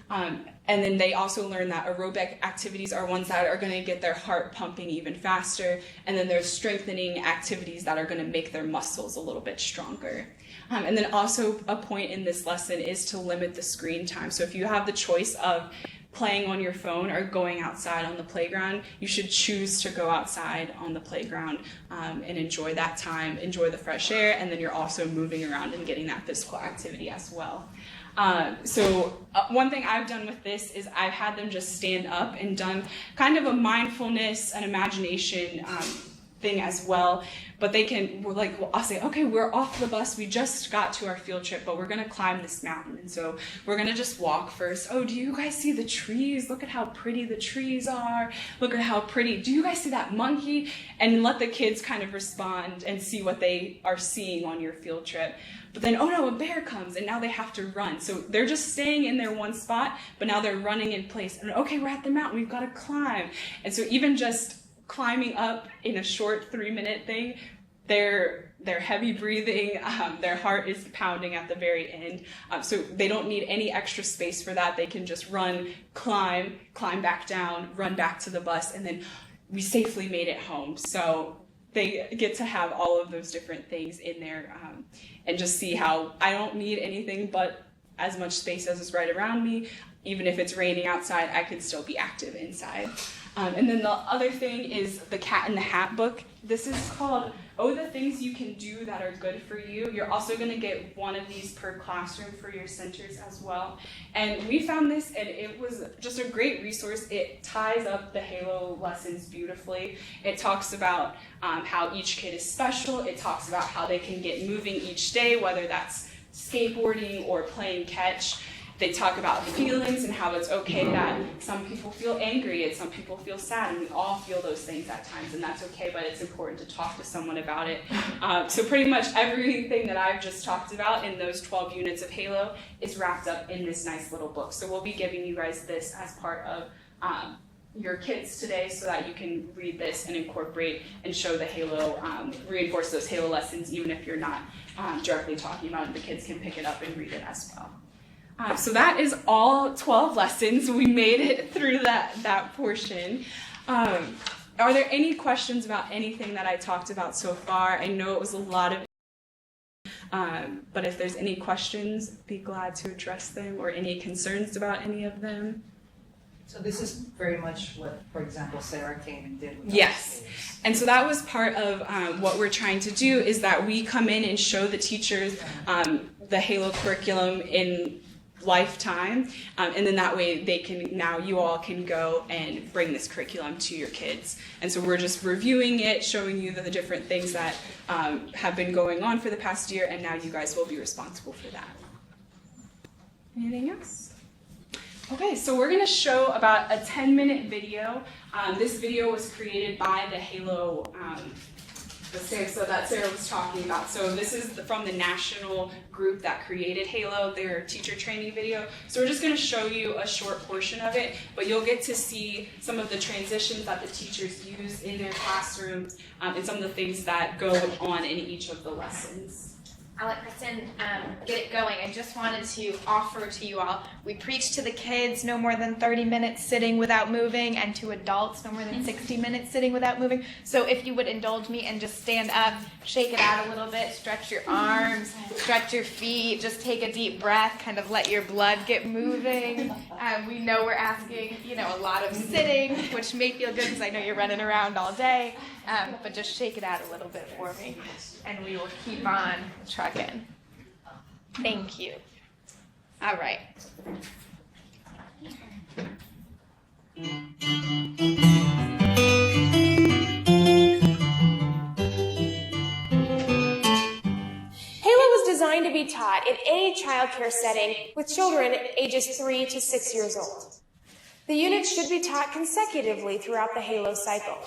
And then they also learn that aerobic activities are ones that are going to get their heart pumping even faster. And then there's strengthening activities that are going to make their muscles a little bit stronger. And then also a point in this lesson is to limit the screen time. So if you have the choice of playing on your phone or going outside on the playground, you should choose to go outside on the playground and enjoy that time, enjoy the fresh air, and then you're also moving around and getting that physical activity as well. One thing I've done with this is I've had them just stand up and done kind of a mindfulness and imagination thing as well. But they can, I'll say, okay, we're off the bus, we just got to our field trip, but we're gonna climb this mountain. And so we're gonna just walk first. Oh, do you guys see the trees? Look at how pretty the trees are. Look at how pretty, do you guys see that monkey? And let the kids kind of respond and see what they are seeing on your field trip. But then, oh no, a bear comes, and now they have to run. So they're just staying in their one spot, but now they're running in place. And okay, we're at the mountain, we've gotta climb. And so even just climbing up in a short 3-minute thing, they're heavy breathing, their heart is pounding at the very end. So they don't need any extra space for that. They can just run, climb back down, run back to the bus, and then we safely made it home. So they get to have all of those different things in there, and just see how I don't need anything but as much space as is right around me. Even if it's raining outside, I can still be active inside. And then the other thing is the Cat in the Hat book. This is called Oh, the Things You Can Do That Are Good for You. You're also going to get one of these per classroom for your centers as well. And we found this, and it was just a great resource. It ties up the Halo lessons beautifully. It talks about how each kid is special. It talks about how they can get moving each day, whether that's skateboarding or playing catch. They talk about feelings and how it's okay that some people feel angry and some people feel sad, and we all feel those things at times, and that's okay, but it's important to talk to someone about it. So pretty much everything that I've just talked about in those 12 units of Halo is wrapped up in this nice little book. So we'll be giving you guys this as part of your kits today, so that you can read this and incorporate and show the Halo, reinforce those Halo lessons, even if you're not directly talking about it. The kids can pick it up and read it as well. So that is all 12 lessons. We made it through that portion. Are there any questions about anything that I talked about so far? I know it was a lot of but if there's any questions, be glad to address them, or any concerns about any of them. So this is very much what, for example, Sarah came and did with Yes. us. And so that was part of what we're trying to do, is that we come in and show the teachers the Halo curriculum in lifetime, and then that way they can, now you all can go and bring this curriculum to your kids. And so we're just reviewing it, showing you the different things that have been going on for the past year, and now you guys will be responsible for that. Anything else? Okay, so we're going to show about a 10-minute video. This video was created by the Halo that Sarah was talking about. So this is from the national group that created Halo, their teacher training video. So we're just going to show you a short portion of it, but you'll get to see some of the transitions that the teachers use in their classrooms, and some of the things that go on in each of the lessons. I'll let Kristen get it going. I just wanted to offer to you all, we preach to the kids no more than 30 minutes sitting without moving, and to adults no more than 60 minutes sitting without moving. So if you would indulge me and just stand up, shake it out a little bit, stretch your arms, stretch your feet, just take a deep breath, kind of let your blood get moving. We know we're asking, a lot of sitting, which may feel good because I know you're running around all day, but just shake it out a little bit for me, and we will keep on trucking. Thank you. All right. Halo was designed to be taught in any childcare setting with children ages 3 to 6 years old. The units should be taught consecutively throughout the Halo cycle.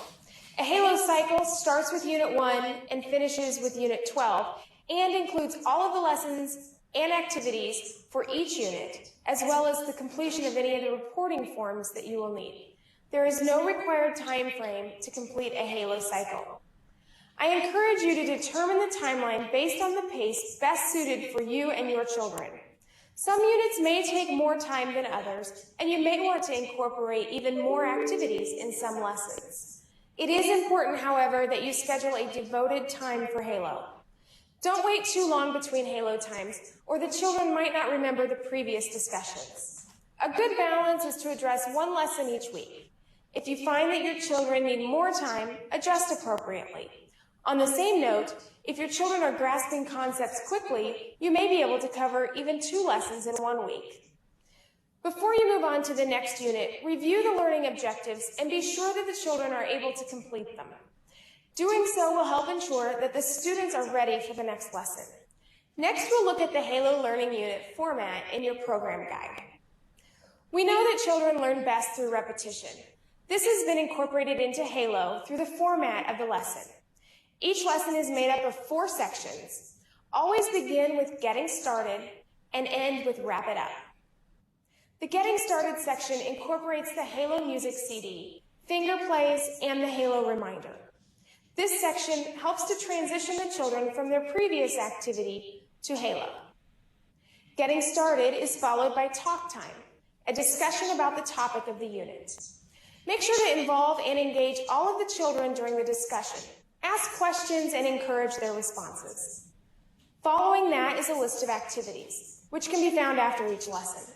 A Halo cycle starts with Unit 1 and finishes with Unit 12, and includes all of the lessons and activities for each unit, as well as the completion of any of the reporting forms that you will need. There is no required time frame to complete a Halo cycle. I encourage you to determine the timeline based on the pace best suited for you and your children. Some units may take more time than others, and you may want to incorporate even more activities in some lessons. It is important, however, that you schedule a devoted time for Halo. Don't wait too long between Halo times, or the children might not remember the previous discussions. A good balance is to address one lesson each week. If you find that your children need more time, adjust appropriately. On the same note, if your children are grasping concepts quickly, you may be able to cover even 2 lessons in 1 week. Before you move on to the next unit, review the learning objectives and be sure that the children are able to complete them. Doing so will help ensure that the students are ready for the next lesson. Next, we'll look at the Halo Learning Unit format in your program guide. We know that children learn best through repetition. This has been incorporated into Halo through the format of the lesson. Each lesson is made up of 4 sections. Always begin with Getting Started and end with Wrap It Up. The Getting Started section incorporates the Halo Music CD, finger plays, and the Halo Reminder. This section helps to transition the children from their previous activity to Halo. Getting Started is followed by Talk Time, a discussion about the topic of the unit. Make sure to involve and engage all of the children during the discussion. Ask questions and encourage their responses. Following that is a list of activities, which can be found after each lesson.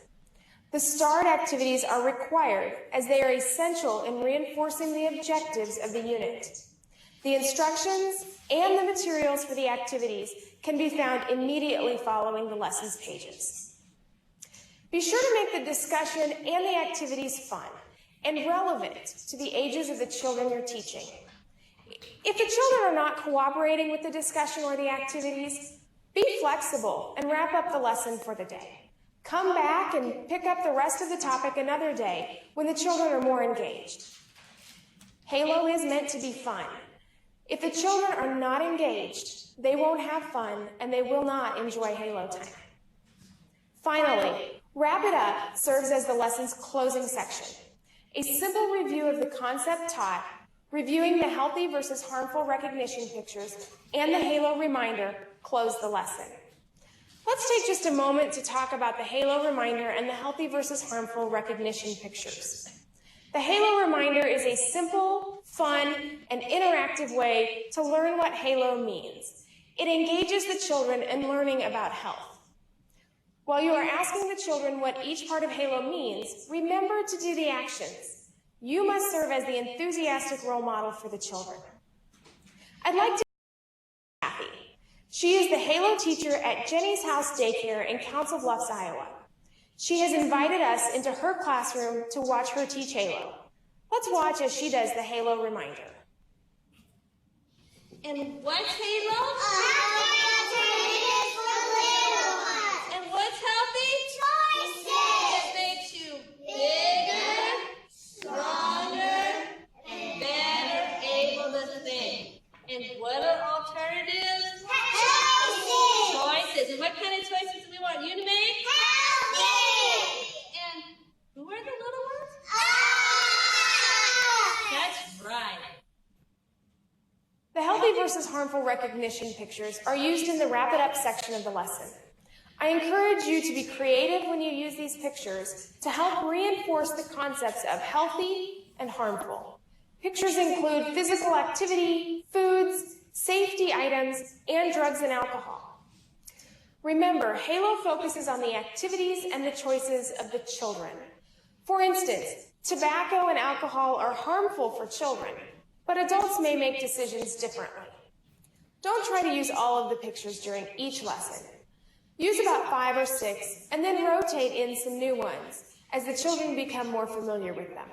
The START activities are required as they are essential in reinforcing the objectives of the unit. The instructions and the materials for the activities can be found immediately following the lessons pages. Be sure to make the discussion and the activities fun and relevant to the ages of the children you're teaching. If the children are not cooperating with the discussion or the activities, be flexible and wrap up the lesson for the day. Come back and pick up the rest of the topic another day when the children are more engaged. Halo is meant to be fun. If the children are not engaged, they won't have fun and they will not enjoy Halo time. Finally, Wrap It Up serves as the lesson's closing section. A simple review of the concept taught, reviewing the healthy versus harmful recognition pictures, and the Halo Reminder close the lesson. Let's take just a moment to talk about the Halo Reminder and the healthy versus harmful recognition pictures. The Halo Reminder is a simple, fun, and interactive way to learn what Halo means. It engages the children in learning about health. While you are asking the children what each part of Halo means, remember to do the actions. You must serve as the enthusiastic role model for the children. I'd like to Kathy. She is the Halo teacher at Jenny's House Daycare in Council Bluffs, Iowa. She has invited us into her classroom to watch her teach Halo. Let's watch as she does the Halo Reminder. And what's Halo? And what's healthy? Choices! It makes you bigger, stronger, and better able to think. And what are alternatives? Choices. And what kind of choices do we want you to make? And who are the little ones? That's right. The healthy versus harmful recognition pictures are used in the Wrap It Up section of the lesson. I encourage you to be creative when you use these pictures to help reinforce the concepts of healthy and harmful. Pictures include physical activity, foods, safety items, and drugs and alcohol. Remember, Halo focuses on the activities and the choices of the children. For instance, tobacco and alcohol are harmful for children, but adults may make decisions differently. Don't try to use all of the pictures during each lesson. Use about 5 or 6, and then rotate in some new ones as the children become more familiar with them.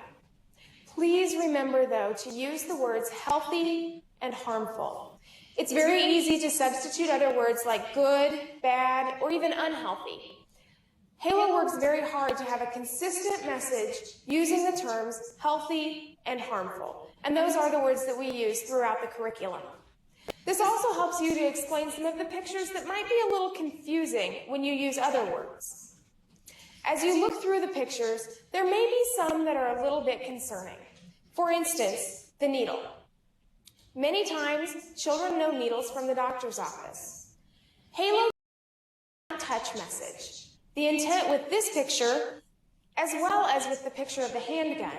Please remember, though, to use the words healthy and harmful. It's very easy to substitute other words like good, bad, or even unhealthy. Halo works very hard to have a consistent message using the terms healthy and harmful, and those are the words that we use throughout the curriculum. This also helps you to explain some of the pictures that might be a little confusing when you use other words. As you look through the pictures, there may be some that are a little bit concerning. For instance, the needle. Many times, children know needles from the doctor's office. Halo touch message. The intent with this picture, as well as with the picture of the handgun,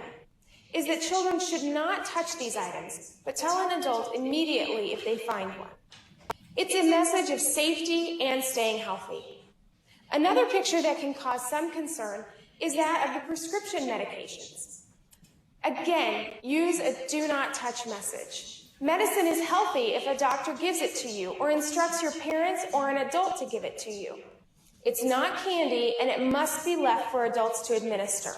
is that children should not touch these items, but tell an adult immediately if they find one. It's a message of safety and staying healthy. Another picture that can cause some concern is that of the prescription medications. Again, use a do not touch message. Medicine is healthy if a doctor gives it to you or instructs your parents or an adult to give it to you. It's not candy, and it must be left for adults to administer.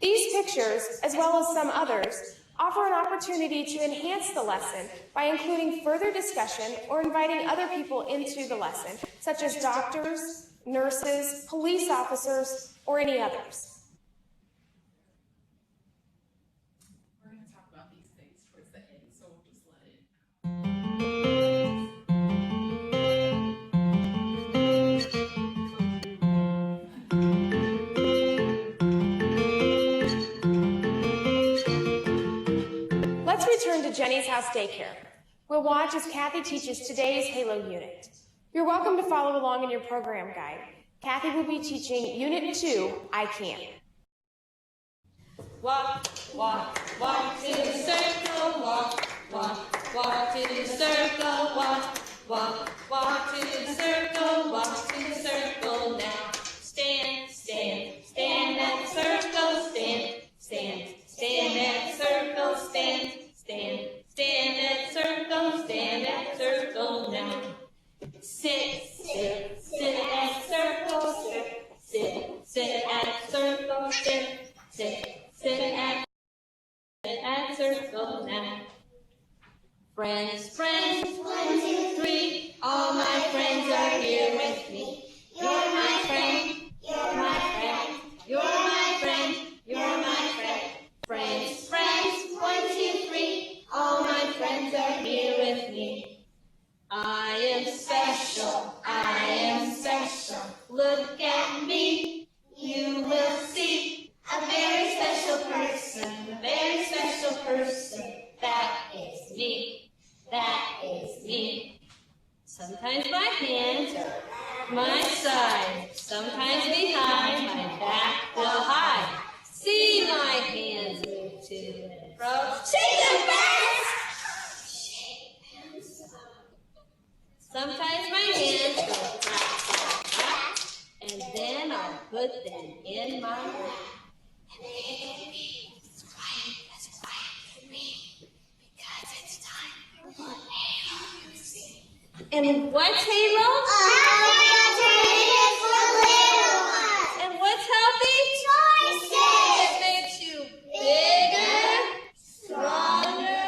These pictures, as well as some others, offer an opportunity to enhance the lesson by including further discussion or inviting other people into the lesson, such as doctors, nurses, police officers, or any others. We're going to talk about these things towards the end, so we'll just let it. Let's return to Jenny's House Daycare. We'll watch as Kathy teaches today's Halo unit. You're welcome to follow along in your program guide. Kathy will be teaching Unit 2, I Can. Walk, walk, walk to the circle, walk, walk, walk to the circle, walk, walk, walk to the circle, walk to the circle now. Stand, stand, stand at the circle, stand, stand, stand at the circle, stand, stand, stand at the circle, stand at the circle now. Sit, sit, sit at the circle, sit, sit, sit at the circle, sit, sit. Sit at the circle now. Friends, friends, 1, 2, 3. All my friends are here with me. You're my friend. You're my friend. You're my friend. You're my friend. Friends, friends, 1, 2, 3. All my friends are here with me. I am special. I am special. Look at me. You will see. A very special person, a very special person, that is me, that is me. Sometimes my hands are my side, sometimes behind my back will hide. See my hands put them in my lap. And what's Halo? And what's healthy? It makes you bigger, stronger.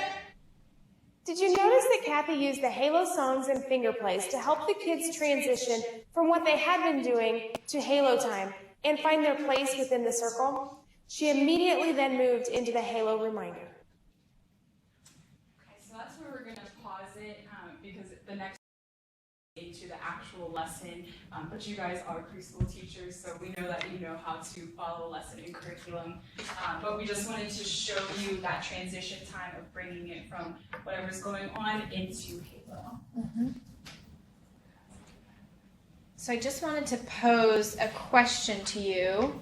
Did you notice that Kathy used the Halo songs and finger plays to help the kids transition from what they had been doing to Halo time and find their place within the circle? She immediately then moved into the Halo reminder. Okay, so that's where we're going to pause it because the next into the actual lesson, but you guys are preschool teachers, so we know that you know how to follow a lesson in curriculum, but we just wanted to show you that transition time of bringing it from whatever's going on into Halo. So I just wanted to pose a question to you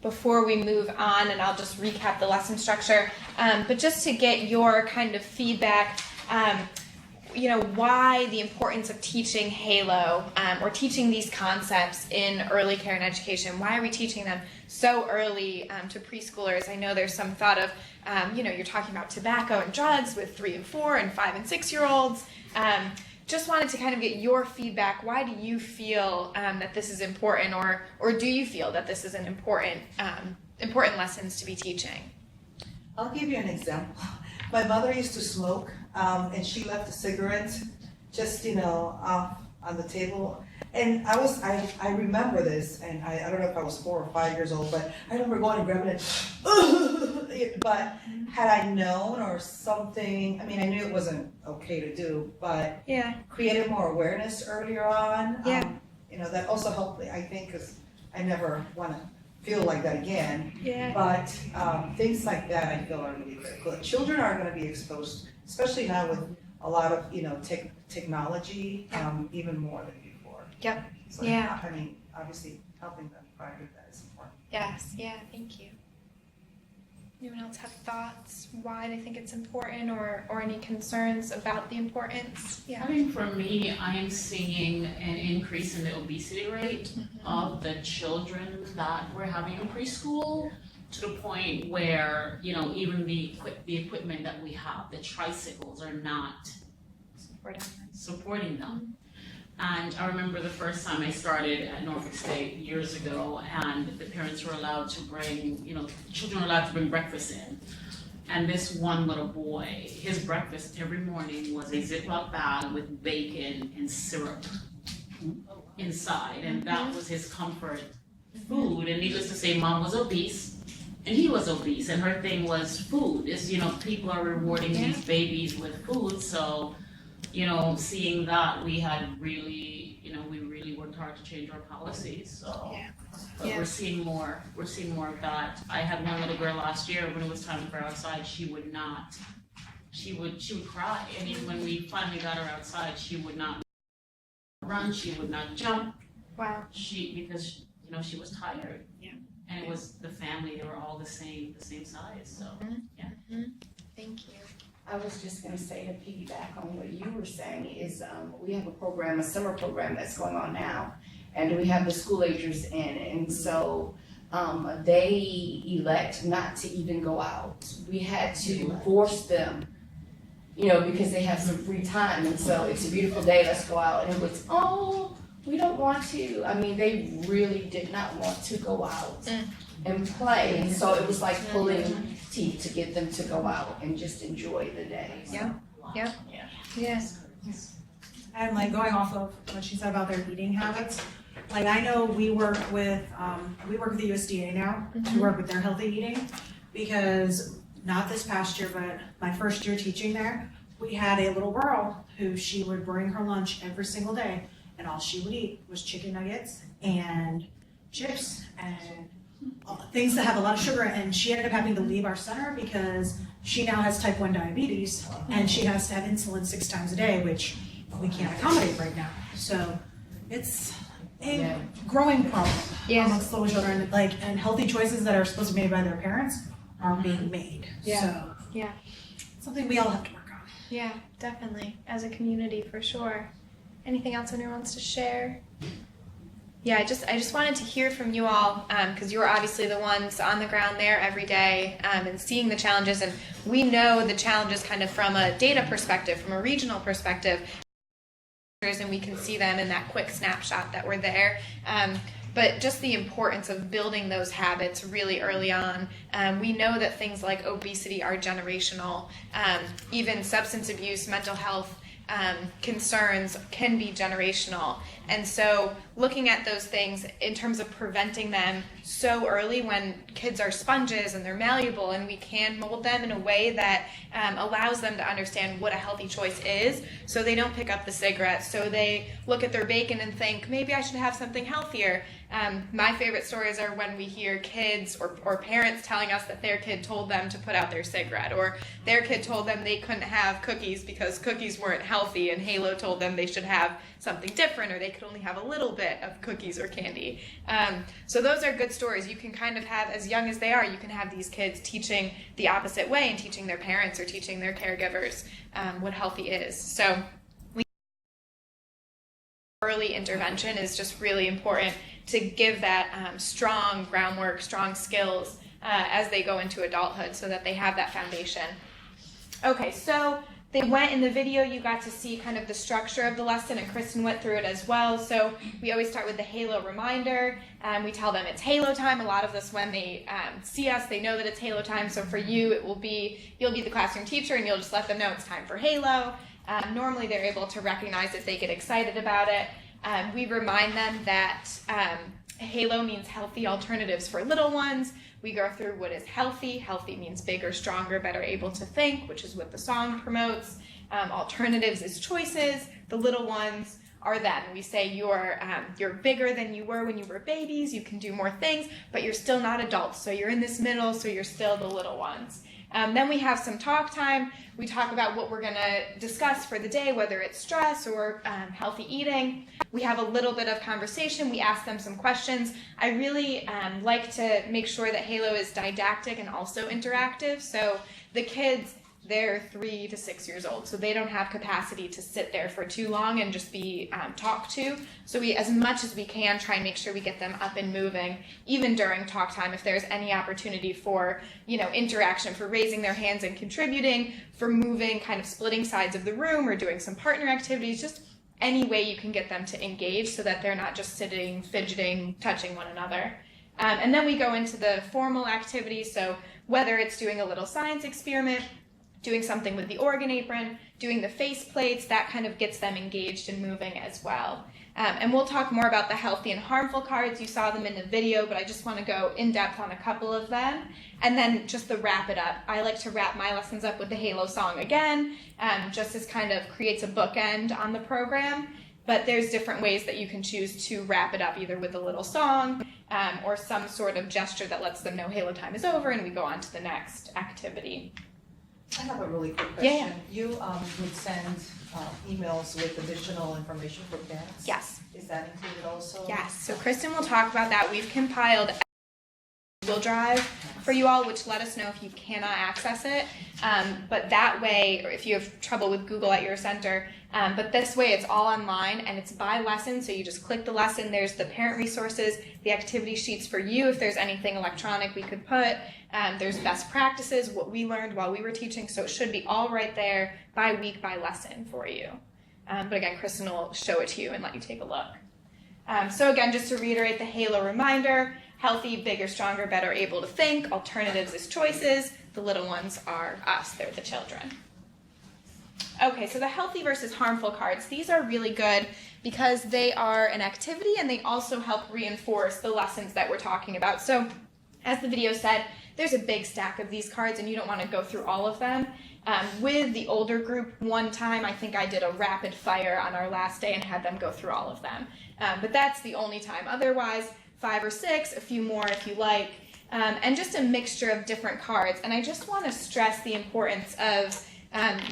before we move on, and I'll just recap the lesson structure, but just to get your kind of feedback, why the importance of teaching Halo or teaching these concepts in early care and education. Why are we teaching them so early to preschoolers? I know there's some thought of, you're talking about tobacco and drugs with 3 and 4 and 5 and 6 year olds. Just wanted to kind of get your feedback. Why do you feel that this is important, or do you feel that this is an important lessons to be teaching? I'll give you an example. My mother used to smoke, and she left a cigarette just, off on the table. And I remember this, and I don't know if I was 4 or 5 years old, but I remember going and grabbing it. But had I known or something, I mean, I knew it wasn't okay to do, but created more awareness earlier on. That also helped me, I think, because I never want to feel like that again. But things like that I feel are really critical. Children are going to be exposed, especially now with a lot of technology, even more than before. So, I mean, obviously helping them prior to that is important. Yes, thank you. Anyone else have thoughts why they think it's important, or any concerns about the importance? I think for me, I am seeing an increase in the obesity rate of the children that we're having in preschool, to the point where, even the equipment that we have, the tricycles, are not supporting them. And I remember the first time I started at Norfolk State years ago, and the parents were allowed to bring, children were allowed to bring breakfast in. And this one little boy, his breakfast every morning was a Ziploc bag with bacon and syrup inside. And that was his comfort food. And needless to say, mom was obese, and he was obese. And her thing was food. People are rewarding these babies with food. So, seeing that, we had really, we really worked hard to change our policies. So, but we're seeing more of that. I had one little girl last year, when it was time for her outside, she would cry. And even when we finally got her outside, she would not run, she would not jump. Wow. Because she was tired. And it was the family, they were all the same size. So, Thank you. I was just going to say, to piggyback on what you were saying, is we have a summer program that's going on now, and we have the school agers in, and so they elect not to even go out. We had to force them, because they have some free time, and so it's a beautiful day, let's go out, and it was, we don't want to. I mean, they really did not want to go out and play, and so it was like pulling teeth to get them to go out and just enjoy the day. Yes. And going off of what she said about their eating habits, I know we work with the USDA now to work with their healthy eating, because not this past year, but my first year teaching there, we had a little girl who she would bring her lunch every single day, and all she would eat was chicken nuggets and chips and things that have a lot of sugar, and she ended up having to leave our center because she now has type 1 diabetes, and she has to have insulin 6 times a day, which we can't accommodate right now. So it's a growing problem amongst little children, and healthy choices that are supposed to be made by their parents aren't being made. So something we all have to work on. Yeah, definitely. As a community, for sure. Anything else anyone wants to share? Yeah, I just wanted to hear from you all because you're obviously the ones on the ground there every day and seeing the challenges, and we know the challenges kind of from a data perspective, from a regional perspective, and we can see them in that quick snapshot that we're there. But just the importance of building those habits really early on. We know that things like obesity are generational. Even substance abuse, mental health concerns can be generational. And so looking at those things in terms of preventing them so early when kids are sponges and they're malleable, and we can mold them in a way that allows them to understand what a healthy choice is, so they don't pick up the cigarettes, so they look at their bacon and think, maybe I should have something healthier. My favorite stories are when we hear kids or parents telling us that their kid told them to put out their cigarette, or their kid told them they couldn't have cookies because cookies weren't healthy, and Halo told them they should have something different, or they could only have a little bit of cookies or candy. So those are good stories. You can kind of have, as young as they are, you can have these kids teaching the opposite way and teaching their parents or teaching their caregivers what healthy is. So early intervention is just really important to give that strong groundwork, strong skills as they go into adulthood so that they have that foundation. Okay, so they went in the video, you got to see kind of the structure of the lesson, and Kristen went through it as well. So we always start with the Halo reminder. We tell them it's Halo time. A lot of this, when they see us, they know that it's Halo time. So for you, it will be, you'll be the classroom teacher and you'll just let them know it's time for Halo. Normally they're able to recognize it, they get excited about it. We remind them that Halo means healthy alternatives for little ones. We go through what is healthy. Healthy means bigger, stronger, better able to think, which is what the song promotes. Alternatives is choices. The little ones are them. We say you're bigger than you were when you were babies. You can do more things, but you're still not adults. So you're in this middle, so you're still the little ones. Then we have some talk time. We talk about what we're going to discuss for the day, whether it's stress or healthy eating. We have a little bit of conversation. We ask them some questions. I really like to make sure that Halo is didactic and also interactive. So the kids, they're 3 to 6 years old, so they don't have capacity to sit there for too long and just be talked to. So we, as much as we can, try and make sure we get them up and moving, even during talk time, if there's any opportunity for, interaction, for raising their hands and contributing, for moving, kind of splitting sides of the room or doing some partner activities, just any way you can get them to engage so that they're not just sitting, fidgeting, touching one another. And then we go into the formal activities, so whether it's doing a little science experiment, doing something with the organ apron, doing the face plates, that kind of gets them engaged and moving as well. And we'll talk more about the healthy and harmful cards. You saw them in the video, but I just want to go in depth on a couple of them. And then just the wrap it up. I like to wrap my lessons up with the Halo song again, just as kind of creates a bookend on the program. But there's different ways that you can choose to wrap it up, either with a little song or some sort of gesture that lets them know Halo time is over and we go on to the next activity. I have a really quick question. Yeah. You would send emails with additional information for parents? Yes. Is that included also? Yes, so Kristen will talk about that. We've compiled a Google Drive for you all, which let us know if you cannot access it. But that way, or if you have trouble with Google at your center, but this way it's all online and it's by lesson, so you just click the lesson. There's the parent resources, the activity sheets for you if there's anything electronic we could put. There's best practices, what we learned while we were teaching, so it should be all right there by week, by lesson for you. But again, Kristen will show it to you and let you take a look. So again, just to reiterate the Halo reminder, healthy, bigger, stronger, better able to think. Alternatives is choices. The little ones are us. They're the children. Okay, so the healthy versus harmful cards. These are really good because they are an activity and they also help reinforce the lessons that we're talking about. So as the video said, there's a big stack of these cards and you don't want to go through all of them. With the older group, one time I think I did a rapid fire on our last day and had them go through all of them. But that's the only time. Otherwise, 5 or 6, a few more if you like, and just a mixture of different cards. And I just want to stress the importance of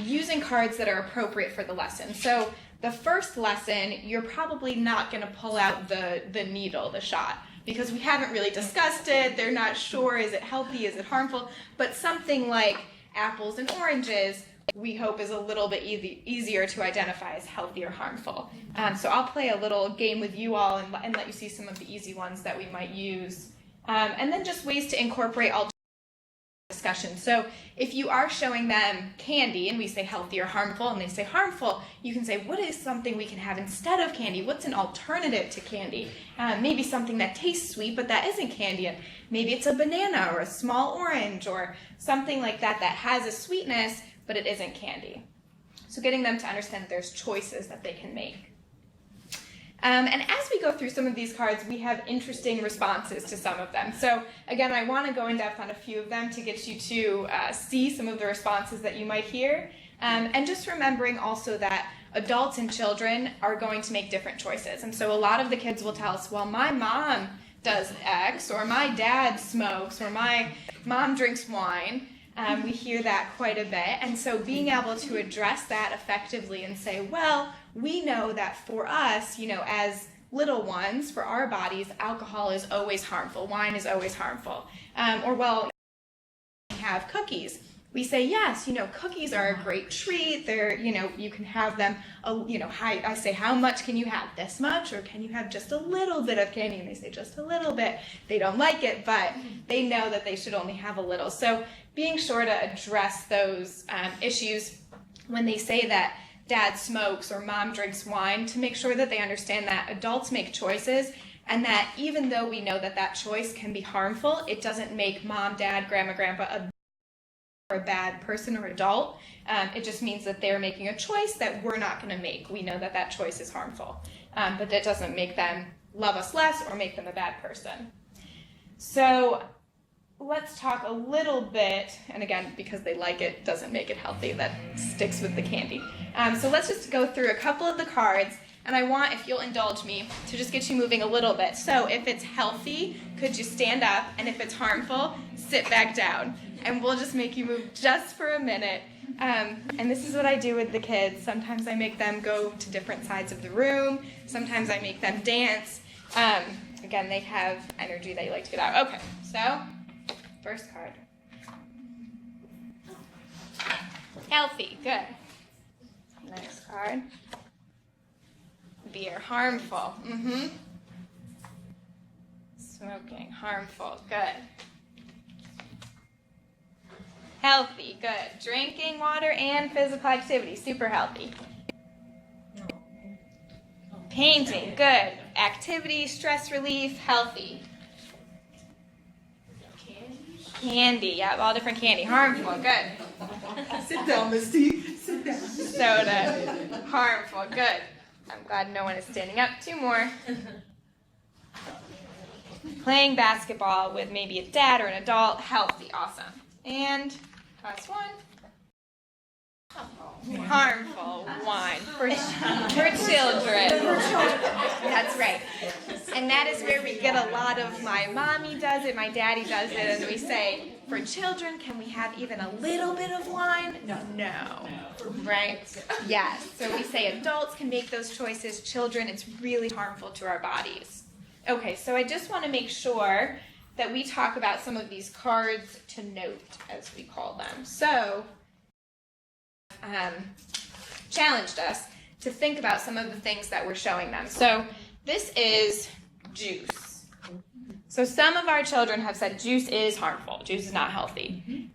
using cards that are appropriate for the lesson. So the first lesson, you're probably not going to pull out the needle, the shot, because we haven't really discussed it. They're not sure, is it healthy, is it harmful? But something like apples and oranges, we hope is a little bit easier to identify as healthy or harmful. So I'll play a little game with you all and let you see some of the easy ones that we might use. And then just ways to incorporate all discussion. So if you are showing them candy and we say healthy or harmful and they say harmful, you can say, what is something we can have instead of candy? What's an alternative to candy? Maybe something that tastes sweet but that isn't candy. And maybe it's a banana or a small orange or something like that that has a sweetness but it isn't candy. So getting them to understand that there's choices that they can make. And as we go through some of these cards, we have interesting responses to some of them. So again, I want to go in depth on a few of them to get you to see some of the responses that you might hear. And just remembering also that adults and children are going to make different choices. And so a lot of the kids will tell us, well, my mom does X, or my dad smokes, or my mom drinks wine. We hear that quite a bit. And so being able to address that effectively and say, well, we know that for us, as little ones, for our bodies, alcohol is always harmful. Wine is always harmful. Or, well, we have cookies. We say, yes, cookies are a great treat. They're, you can have them, I say, how much can you have? This much? Or can you have just a little bit of candy? And they say, just a little bit. They don't like it, but they know that they should only have a little. So being sure to address those issues when they say that dad smokes or mom drinks wine, to make sure that they understand that adults make choices, and that even though we know that that choice can be harmful, it doesn't make mom, dad, grandma, grandpa a bad person or adult. It just means that they're making a choice that we're not going to make. We know that that choice is harmful, but that doesn't make them love us less or make them a bad person. So let's talk a little bit, and again, because they like it, doesn't make it healthy. That sticks with the candy. So let's just go through a couple of the cards, and I want, if you'll indulge me, to just get you moving a little bit. So if it's healthy, could you stand up? And if it's harmful, sit back down. And we'll just make you move just for a minute. And this is what I do with the kids. Sometimes I make them go to different sides of the room. Sometimes I make them dance. Again, they have energy they like to get out. Okay, so first card. Healthy, good. Next card. Beer, harmful. Smoking, harmful, good. Healthy, good. Drinking water and physical activity, super healthy. Painting, good. Activity, stress relief, healthy. Candy, yeah, all different candy, harmful, good. Sit down, Misty. Sit down. Soda, harmful, good. I'm glad no one is standing up. Two more. Playing basketball with maybe a dad or an adult, healthy, awesome. And last one. Harmful wine for children. That's right. And that is where we get a lot of my mommy does it, my daddy does it, and we say, for children, can we have even a little bit of wine? No. Right? Yes. So we say adults can make those choices. Children, it's really harmful to our bodies. Okay, so I just want to make sure that we talk about some of these cards to note, as we call them. So, challenged us to think about some of the things that we're showing them. So this is juice. So some of our children have said juice is harmful. Juice is not healthy.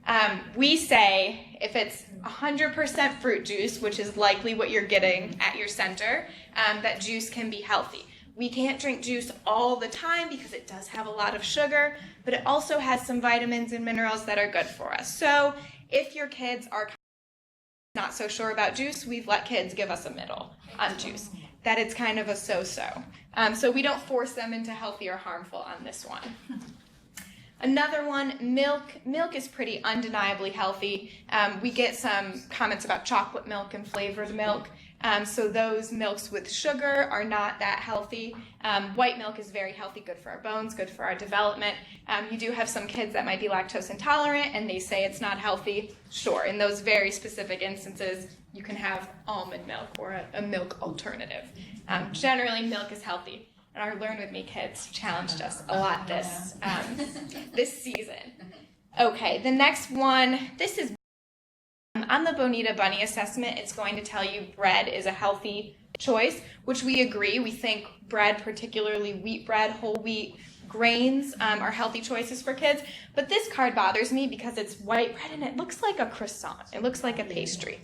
We say if it's 100% fruit juice, which is likely what you're getting at your center, that juice can be healthy. We can't drink juice all the time because it does have a lot of sugar, but it also has some vitamins and minerals that are good for us. So if your kids are not so sure about juice, we've let kids give us a middle on juice, that it's kind of a so-so. So we don't force them into healthy or harmful on this one. Another one, milk. Milk is pretty undeniably healthy. We get some comments about chocolate milk and flavored milk. So those milks with sugar are not that healthy. White milk is very healthy, good for our bones, good for our development. You do have some kids that might be lactose intolerant and they say it's not healthy. Sure, in those very specific instances, you can have almond milk or a milk alternative. Generally, milk is healthy. And our Learn With Me kids challenged us a lot this season. Okay, the next one, this is on the Bonita Bunny assessment, it's going to tell you bread is a healthy choice, which we agree. We think bread, particularly wheat bread, whole wheat, grains are healthy choices for kids. But this card bothers me because it's white bread and it looks like a croissant. It looks like a pastry.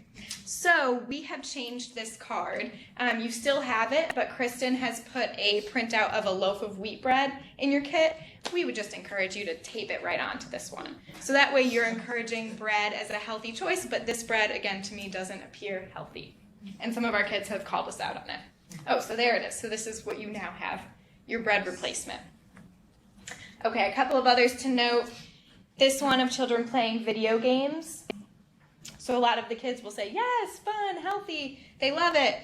So we have changed this card. You still have it, but Kristen has put a printout of a loaf of wheat bread in your kit. We would just encourage you to tape it right onto this one. So that way you're encouraging bread as a healthy choice, but this bread, again, to me, doesn't appear healthy. And some of our kids have called us out on it. Oh, so there it is. So this is what you now have, your bread replacement. Okay, a couple of others to note. This one of children playing video games. So a lot of the kids will say, yes, fun, healthy, they love it.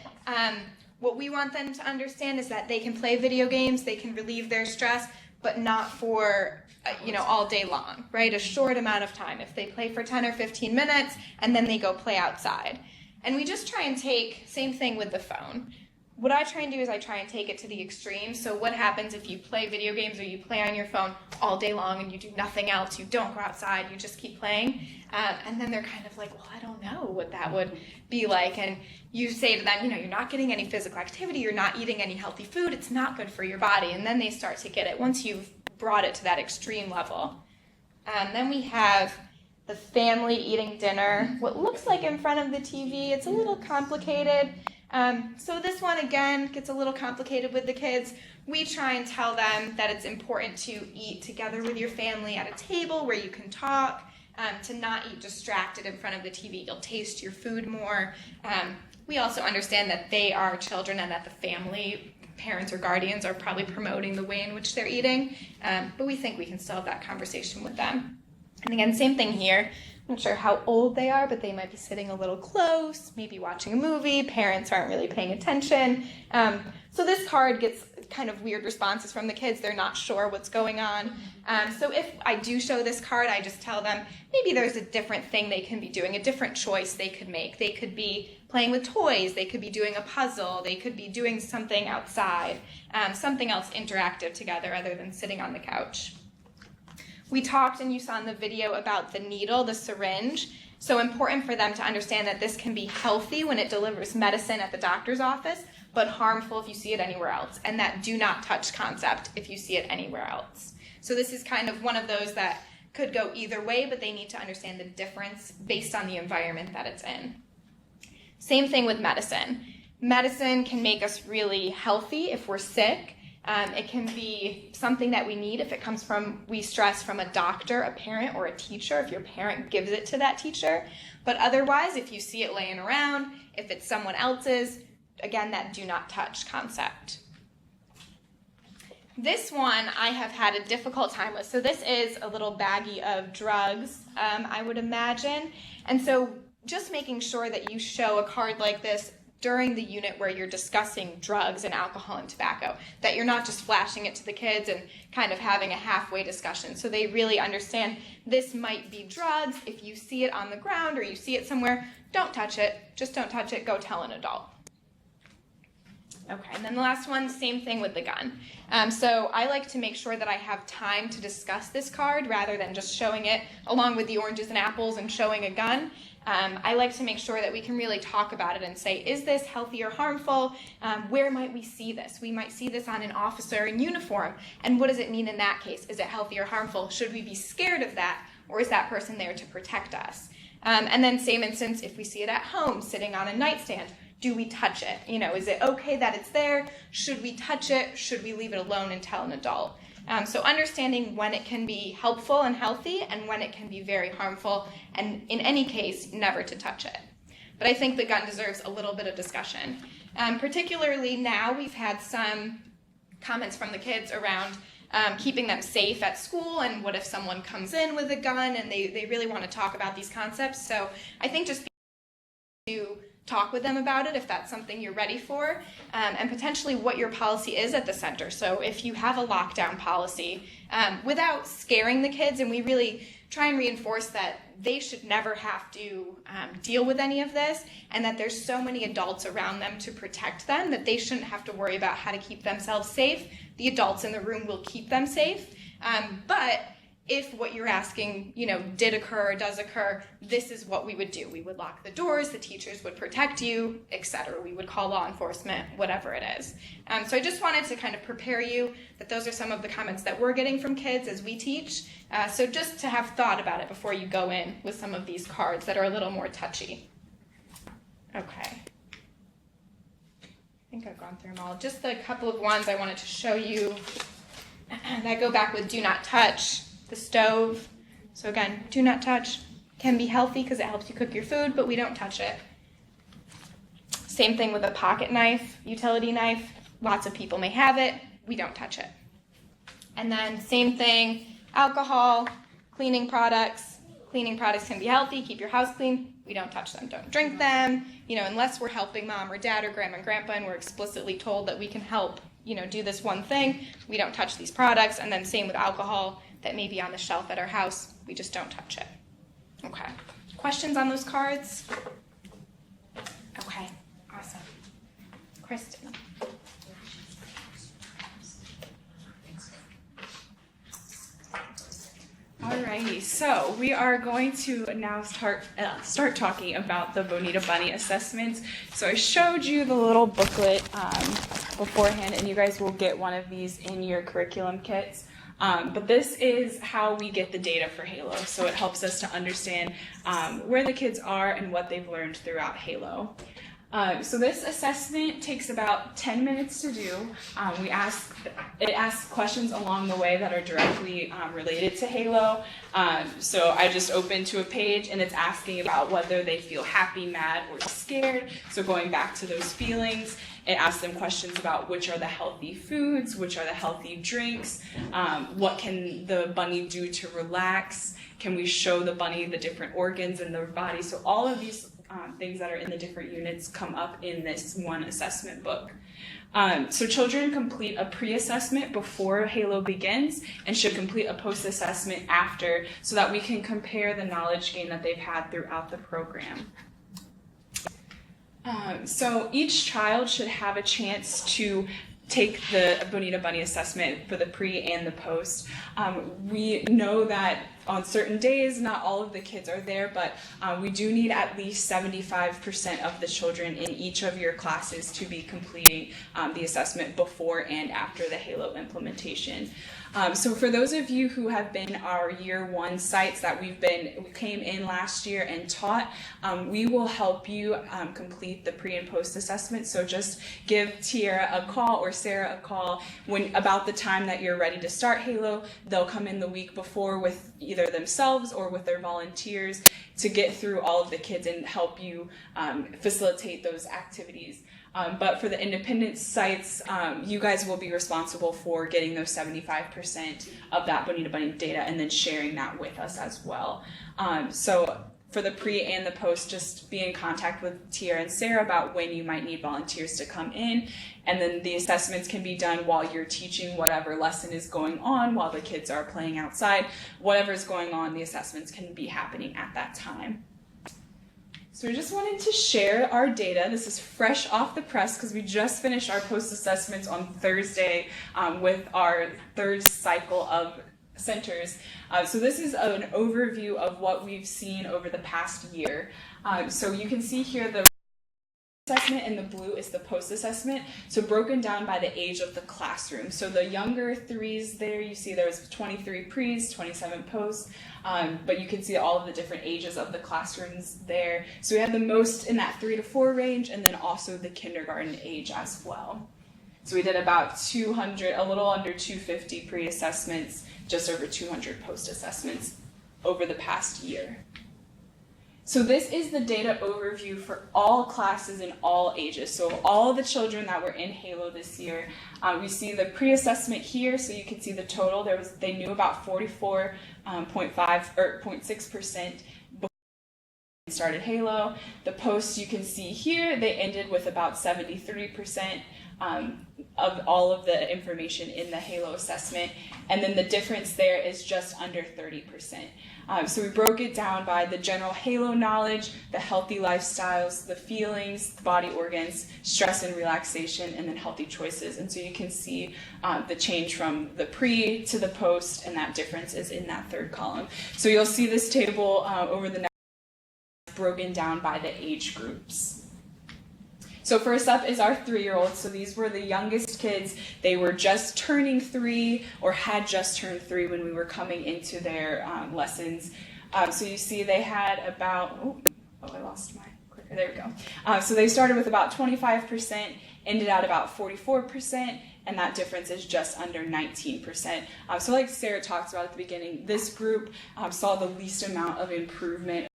What we want them to understand is that they can play video games, they can relieve their stress, but not for, all day long, right? A short amount of time. If they play for 10 or 15 minutes, and then they go play outside. And we just try and same thing with the phone. What I try and do is I try and take it to the extreme. So what happens if you play video games or you play on your phone all day long and you do nothing else, you don't go outside, you just keep playing? And then they're kind of like, well, I don't know what that would be like. And you say to them, you're not getting any physical activity, you're not eating any healthy food, it's not good for your body. And then they start to get it once you've brought it to that extreme level. Then we have the family eating dinner, what looks like in front of the TV. It's a little complicated. So this one, again, gets a little complicated with the kids. We try and tell them that it's important to eat together with your family at a table where you can talk, to not eat distracted in front of the TV. You'll taste your food more. We also understand that they are children and that the family, parents or guardians, are probably promoting the way in which they're eating, but we think we can still have that conversation with them. And again, same thing here. I'm not sure how old they are, but they might be sitting a little close, maybe watching a movie. Parents aren't really paying attention. So this card gets kind of weird responses from the kids. They're not sure what's going on. So if I do show this card, I just tell them maybe there's a different thing they can be doing, a different choice they could make. They could be playing with toys. They could be doing a puzzle. They could be doing something outside, something else interactive together other than sitting on the couch. We talked, and you saw in the video, about the needle, the syringe. So important for them to understand that this can be healthy when it delivers medicine at the doctor's office, but harmful if you see it anywhere else, and that do not touch concept if you see it anywhere else. So this is kind of one of those that could go either way, but they need to understand the difference based on the environment that it's in. Same thing with medicine. Medicine can make us really healthy if we're sick. It can be something that we need if it comes from, we stress, from a doctor, a parent, or a teacher, if your parent gives it to that teacher. But otherwise, if you see it laying around, if it's someone else's, again, that do not touch concept. This one I have had a difficult time with. So this is a little baggie of drugs, I would imagine. And so just making sure that you show a card like this during the unit where you're discussing drugs and alcohol and tobacco, that you're not just flashing it to the kids and kind of having a halfway discussion. So they really understand this might be drugs. If you see it on the ground or you see it somewhere, don't touch it. Just don't touch it. Go tell an adult. Okay, and then the last one, same thing with the gun. So I like to make sure that I have time to discuss this card rather than just showing it along with the oranges and apples and showing a gun. I like to make sure that we can really talk about it and say, is this healthy or harmful? Where might we see this? We might see this on an officer in uniform. And what does it mean in that case? Is it healthy or harmful? Should we be scared of that? Or is that person there to protect us? And then same instance, if we see it at home, sitting on a nightstand, do we touch it? Is it okay that it's there? Should we touch it? Should we leave it alone and tell an adult? So understanding when it can be helpful and healthy and when it can be very harmful, and in any case, never to touch it. But I think the gun deserves a little bit of discussion. Particularly now, we've had some comments from the kids around keeping them safe at school, and what if someone comes in with a gun, and they really want to talk about these concepts. So I think just to talk with them about it if that's something you're ready for, and potentially what your policy is at the center. So if you have a lockdown policy, without scaring the kids, and we really try and reinforce that they should never have to deal with any of this, and that there's so many adults around them to protect them that they shouldn't have to worry about how to keep themselves safe. The adults in the room will keep them safe, but if what you're asking, did occur or does occur, this is what we would do. We would lock the doors, the teachers would protect you, etc. We would call law enforcement, whatever it is. So I just wanted to kind of prepare you that those are some of the comments that we're getting from kids as we teach. So just to have thought about it before you go in with some of these cards that are a little more touchy. Okay. I think I've gone through them all. Just a couple of ones I wanted to show you that go back with do not touch. The stove. So again, do not touch. Can be healthy because it helps you cook your food, but we don't touch it. Same thing with a pocket knife, utility knife. Lots of people may have it. We don't touch it. And then same thing, alcohol, cleaning products. Cleaning products can be healthy. Keep your house clean. We don't touch them. Don't drink them. Unless we're helping mom or dad or grandma and grandpa and we're explicitly told that we can help, do this one thing. We don't touch these products. And then same with alcohol that may be on the shelf at our house. We just don't touch it. Okay. Questions on those cards? Okay. Awesome. Kristen. Alrighty, so we are going to now start talking about the Bonita Bunny assessments. So I showed you the little booklet beforehand, and you guys will get one of these in your curriculum kits. But this is how we get the data for Halo. So it helps us to understand where the kids are and what they've learned throughout Halo. So this assessment takes about 10 minutes to do. It asks questions along the way that are directly related to Halo. So I just opened to a page and it's asking about whether they feel happy, mad, or scared. So going back to those feelings, it asks them questions about which are the healthy foods, which are the healthy drinks, what can the bunny do to relax, can we show the bunny the different organs in their body. So all of these things that are in the different units come up in this one assessment book. So children complete a pre-assessment before Halo begins and should complete a post-assessment after so that we can compare the knowledge gain that they've had throughout the program. So each child should have a chance to take the Bonita Bunny assessment for the pre and the post. We know that on certain days, not all of the kids are there, but we do need at least 75% of the children in each of your classes to be completing the assessment before and after the Halo implementation. So for those of you who have been our year one sites that we came in last year and taught, we will help you complete the pre and post assessment. So just give Tiara a call or Sarah a call about the time that you're ready to start Halo. They'll come in the week before with either themselves or with their volunteers to get through all of the kids and help you facilitate those activities. But for the independent sites, you guys will be responsible for getting those 75% of that Bonita Bunny data and then sharing that with us as well. So for the pre and the post, just be in contact with Tiara and Sarah about when you might need volunteers to come in. And then the assessments can be done while you're teaching whatever lesson is going on, while the kids are playing outside. Whatever's going on, the assessments can be happening at that time. So we just wanted to share our data. This is fresh off the press because we just finished our post-assessments on Thursday with our third cycle of centers. So this is an overview of what we've seen over the past year. So you can see here the assessment and the blue is the post-assessment, so broken down by the age of the classroom. So the younger threes there, you see there was 23 pre's, 27 posts, but you can see all of the different ages of the classrooms there. So we had the most in that 3 to 4 range, and then also the kindergarten age as well. So we did about 200, a little under 250 pre-assessments, just over 200 post-assessments over the past year. So this is the data overview for all classes and all ages. So all the children that were in Halo this year, we see the pre-assessment here, so you can see the total. They knew about 44.5 or 0.6% before they started Halo. The post you can see here, they ended with about 73%. of all of the information in the Halo assessment, and then the difference there is just under 30%. So we broke it down by the general Halo knowledge, the healthy lifestyles, the feelings, the body organs, stress and relaxation, and then healthy choices. And so you can see the change from the pre to the post, and that difference is in that third column. So you'll see this table over the next broken down by the age groups. So first up is our 3-year-olds. So these were the youngest kids. They were just turning 3 or had just turned 3 when we were coming into their lessons. So you see they had about, I lost my clicker, there we go. So they started with about 25%, ended at about 44%, and that difference is just under 19%. So like Sarah talked about at the beginning, this group saw the least amount of improvement.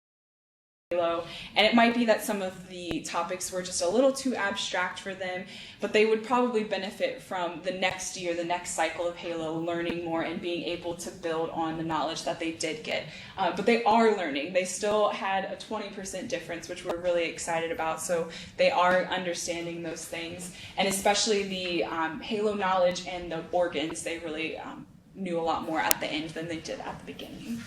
And it might be that some of the topics were just a little too abstract for them, but they would probably benefit from the next year, the next cycle of Halo, learning more and being able to build on the knowledge that they did get. But they are learning. They still had a 20% difference, which we're really excited about. So they are understanding those things. And especially the Halo knowledge and the organs, they really knew a lot more at the end than they did at the beginning.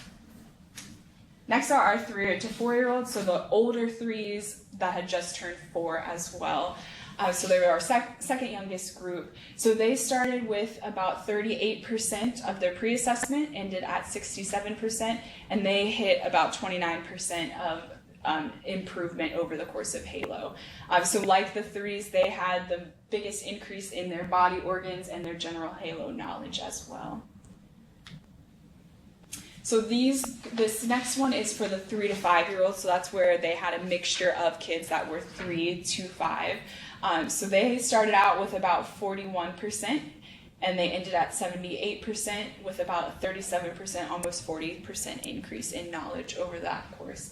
Next are our 3 to 4-year-olds, so the older 3s that had just turned 4 as well. So they were our second youngest group. So they started with about 38% of their pre-assessment, ended at 67%, and they hit about 29% of improvement over the course of Halo. So like the 3s, they had the biggest increase in their body organs and their general Halo knowledge as well. So this next one is for the 3 to 5-year-olds, so that's where they had a mixture of kids that were 3 to 5. So they started out with about 41%, and they ended at 78% with about a 37%, almost 40% increase in knowledge over that course.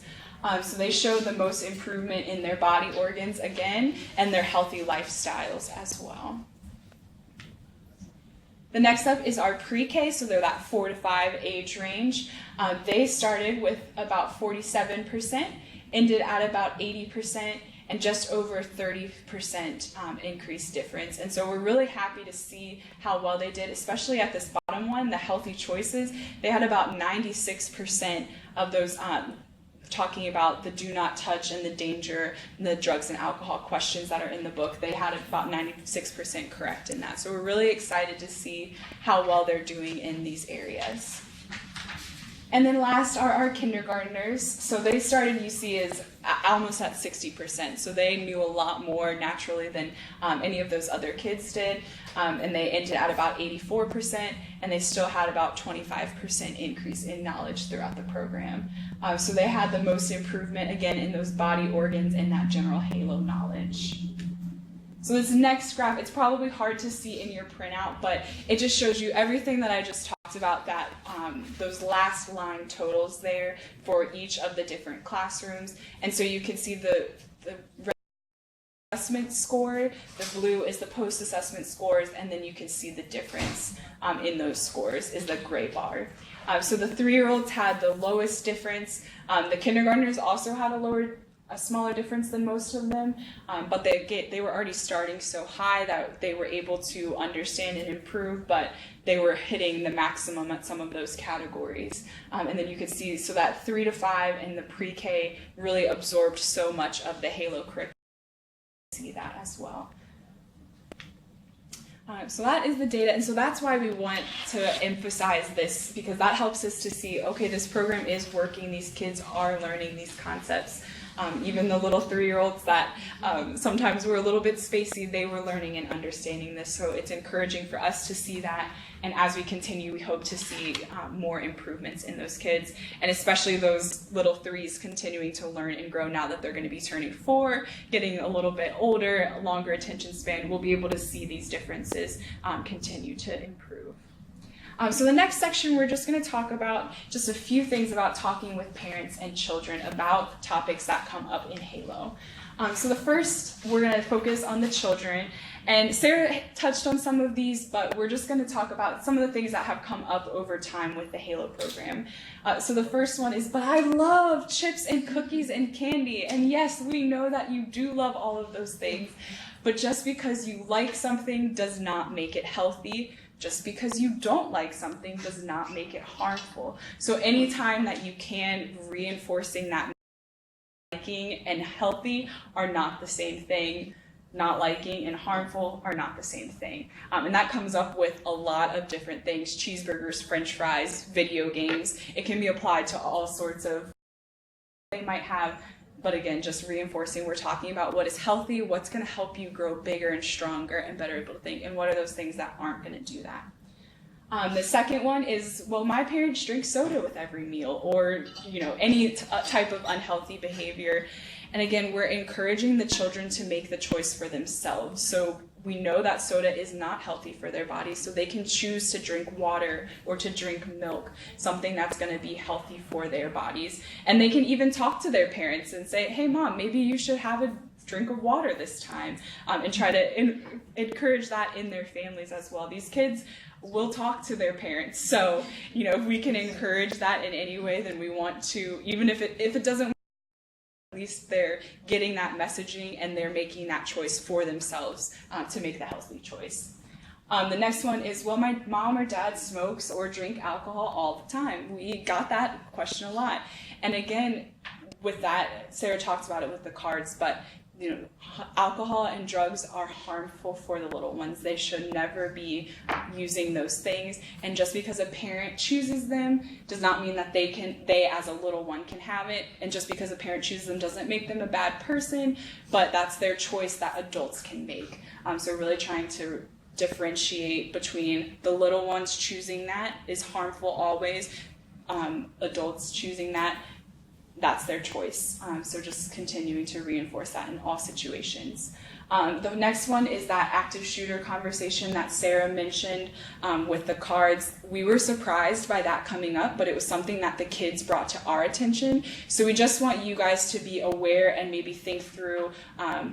So they showed the most improvement in their body organs again, and their healthy lifestyles as well. The next up is our pre-K, so they're that 4 to 5 age range. They started with about 47%, ended at about 80%, and just over 30% increased difference. And so we're really happy to see how well they did, especially at this bottom one, the healthy choices. They had about 96% of those talking about the do not touch and the danger, and the drugs and alcohol questions that are in the book. They had about 96% correct in that. So we're really excited to see how well they're doing in these areas. And then last are our kindergartners. So they started, you see, is almost at 60%. So they knew a lot more naturally than any of those other kids did. And they ended at about 84%, and they still had about 25% increase in knowledge throughout the program. So they had the most improvement, again, in those body organs and that general Halo knowledge. So this next graph, it's probably hard to see in your printout, but it just shows you everything that I just talked about, that those last line totals there for each of the different classrooms. And so you can see the red assessment score, the blue is the post-assessment scores, and then you can see the difference in those scores is the gray bar. So the 3-year-olds had the lowest difference. The kindergartners also had a smaller difference than most of them, but they were already starting so high that they were able to understand and improve, but they were hitting the maximum at some of those categories. And then you could see, so that 3 to 5 and the pre-K really absorbed so much of the Halo curriculum. See that as well. So that is the data, and so that's why we want to emphasize this, because that helps us to see, okay, this program is working, these kids are learning these concepts. Even the little 3-year-olds that sometimes were a little bit spacey, they were learning and understanding this. So it's encouraging for us to see that. And as we continue, we hope to see more improvements in those kids, and especially those little 3s continuing to learn and grow now that they're going to be turning 4, getting a little bit older, a longer attention span. We'll be able to see these differences continue to improve. So the next section, we're just going to talk about just a few things about talking with parents and children about topics that come up in Halo. So the first, we're going to focus on the children. And Sarah touched on some of these, but we're just going to talk about some of the things that have come up over time with the HALO program. So the first one is, but I love chips and cookies and candy. And yes, we know that you do love all of those things, but just because you like something does not make it healthy. Just because you don't like something does not make it harmful. So anytime that you can, reinforcing that liking and healthy are not the same thing. Not liking and harmful are not the same thing. And that comes up with a lot of different things: cheeseburgers, french fries, video games. It can be applied to all sorts of they might have. But again, just reinforcing, we're talking about what is healthy, what's going to help you grow bigger and stronger and better able to think, and what are those things that aren't going to do that. The second one is, well, my parents drink soda with every meal, or any type of unhealthy behavior. And again, we're encouraging the children to make the choice for themselves. So we know that soda is not healthy for their bodies, so they can choose to drink water or to drink milk, something that's going to be healthy for their bodies. And they can even talk to their parents and say, hey, Mom, maybe you should have a drink of water this time, and try to encourage that in their families as well. These kids will talk to their parents. So, if we can encourage that in any way, then we want to, even if it doesn't work, at least they're getting that messaging and they're making that choice for themselves to make the healthy choice. The next one is, well, my mom or dad smokes or drink alcohol all the time. We got that question a lot. And again, with that, Sarah talked about it with the cards, but alcohol and drugs are harmful for the little ones. They should never be using those things. And just because a parent chooses them does not mean that they as a little one can have it. And just because a parent chooses them doesn't make them a bad person, but that's their choice that adults can make. So really trying to differentiate between the little ones choosing that is harmful always, adults choosing that's their choice. So just continuing to reinforce that in all situations. The next one is that active shooter conversation that Sarah mentioned with the cards. We were surprised by that coming up, but it was something that the kids brought to our attention. So we just want you guys to be aware and maybe think through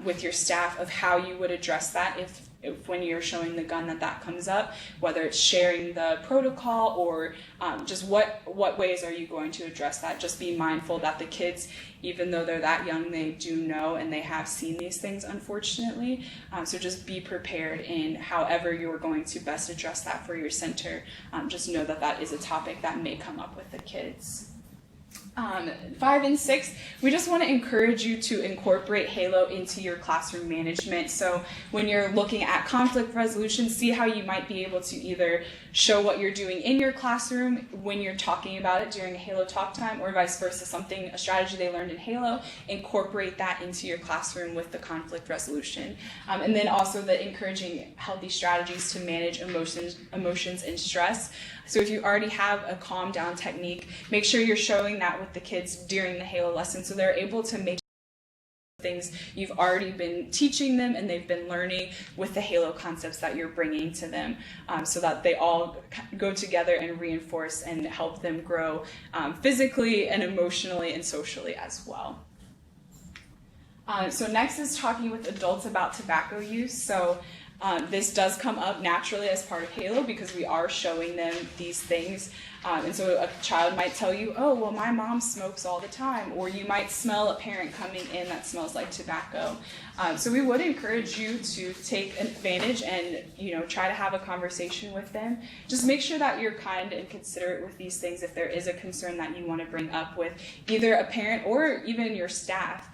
with your staff of how you would address that if when you're showing the gun that comes up, whether it's sharing the protocol or just what ways are you going to address that. Just be mindful that the kids, even though they're that young, they do know and they have seen these things, unfortunately. So just be prepared in however you're going to best address that for your center. Just know that is a topic that may come up with the kids. 5 and 6, we just want to encourage you to incorporate HALO into your classroom management. So when you're looking at conflict resolution, see how you might be able to either show what you're doing in your classroom when you're talking about it during a HALO talk time, or vice versa, a strategy they learned in HALO, incorporate that into your classroom with the conflict resolution. And then also the encouraging healthy strategies to manage emotions and stress. So if you already have a calm down technique, make sure you're showing that with the kids during the HALO lesson so they're able to make things you've already been teaching them and they've been learning with the HALO concepts that you're bringing to them, so that they all go together and reinforce and help them grow physically and emotionally and socially as well. So next is talking with adults about tobacco use. So this does come up naturally as part of HALO because we are showing them these things. And so a child might tell you, oh, well, my mom smokes all the time. Or you might smell a parent coming in that smells like tobacco. So we would encourage you to take advantage and, try to have a conversation with them. Just make sure that you're kind and considerate with these things if there is a concern that you want to bring up with either a parent or even your staff.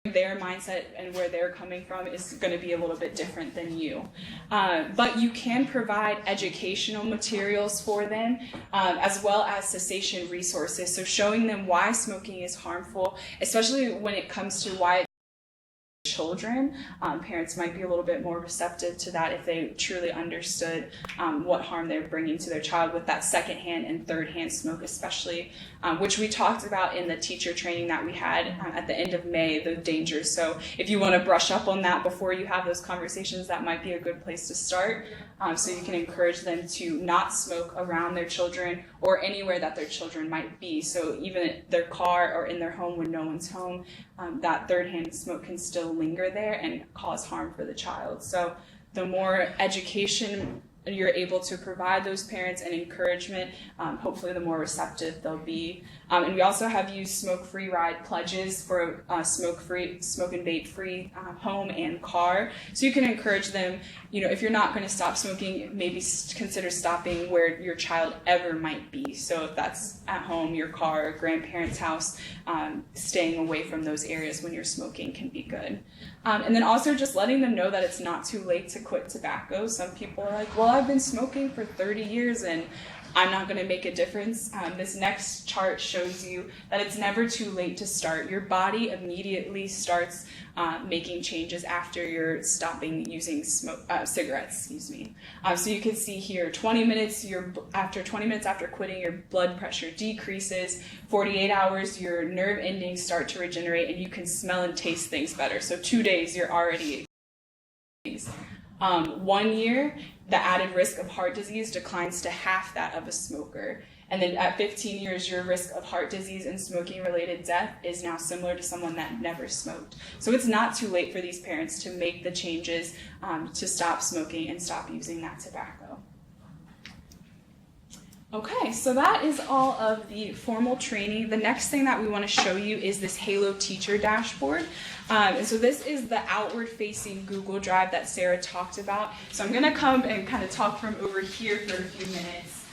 Their mindset and where they're coming from is going to be a little bit different than you. But you can provide educational materials for them, as well as cessation resources. So showing them why smoking is harmful, especially when it comes to why children. Parents might be a little bit more receptive to that if they truly understood what harm they're bringing to their child with that secondhand and third-hand smoke especially, which we talked about in the teacher training that we had at the end of May, the dangers. So if you want to brush up on that before you have those conversations, that might be a good place to start. So you can encourage them to not smoke around their children or anywhere that their children might be. So even in their car or in their home when no one's home, that third-hand smoke can still linger there and cause harm for the child. So the more education you're able to provide those parents and encouragement, hopefully the more receptive they'll be. And we also have used smoke-free ride pledges for smoke and vape-free home and car. So you can encourage them, if you're not going to stop smoking, maybe consider stopping where your child ever might be. So if that's at home, your car, or grandparents' house, staying away from those areas when you're smoking can be good. And then also just letting them know that it's not too late to quit tobacco. Some people are like, well, I've been smoking for 30 years and I'm not going to make a difference. This next chart shows you that it's never too late to start. Your body immediately starts making changes after you're stopping using cigarettes. So you can see here, 20 minutes after quitting, your blood pressure decreases. 48 hours, your nerve endings start to regenerate, and you can smell and taste things better. So 2 days, you're already 1 year, the added risk of heart disease declines to half that of a smoker. And then at 15 years, your risk of heart disease and smoking-related death is now similar to someone that never smoked. So it's not too late for these parents to make the changes to stop smoking and stop using that tobacco. Okay, so that is all of the formal training. The next thing that we want to show you is this Halo teacher dashboard. And so this is the outward-facing Google Drive that Sarah talked about. So I'm going to come and kind of talk from over here for a few minutes.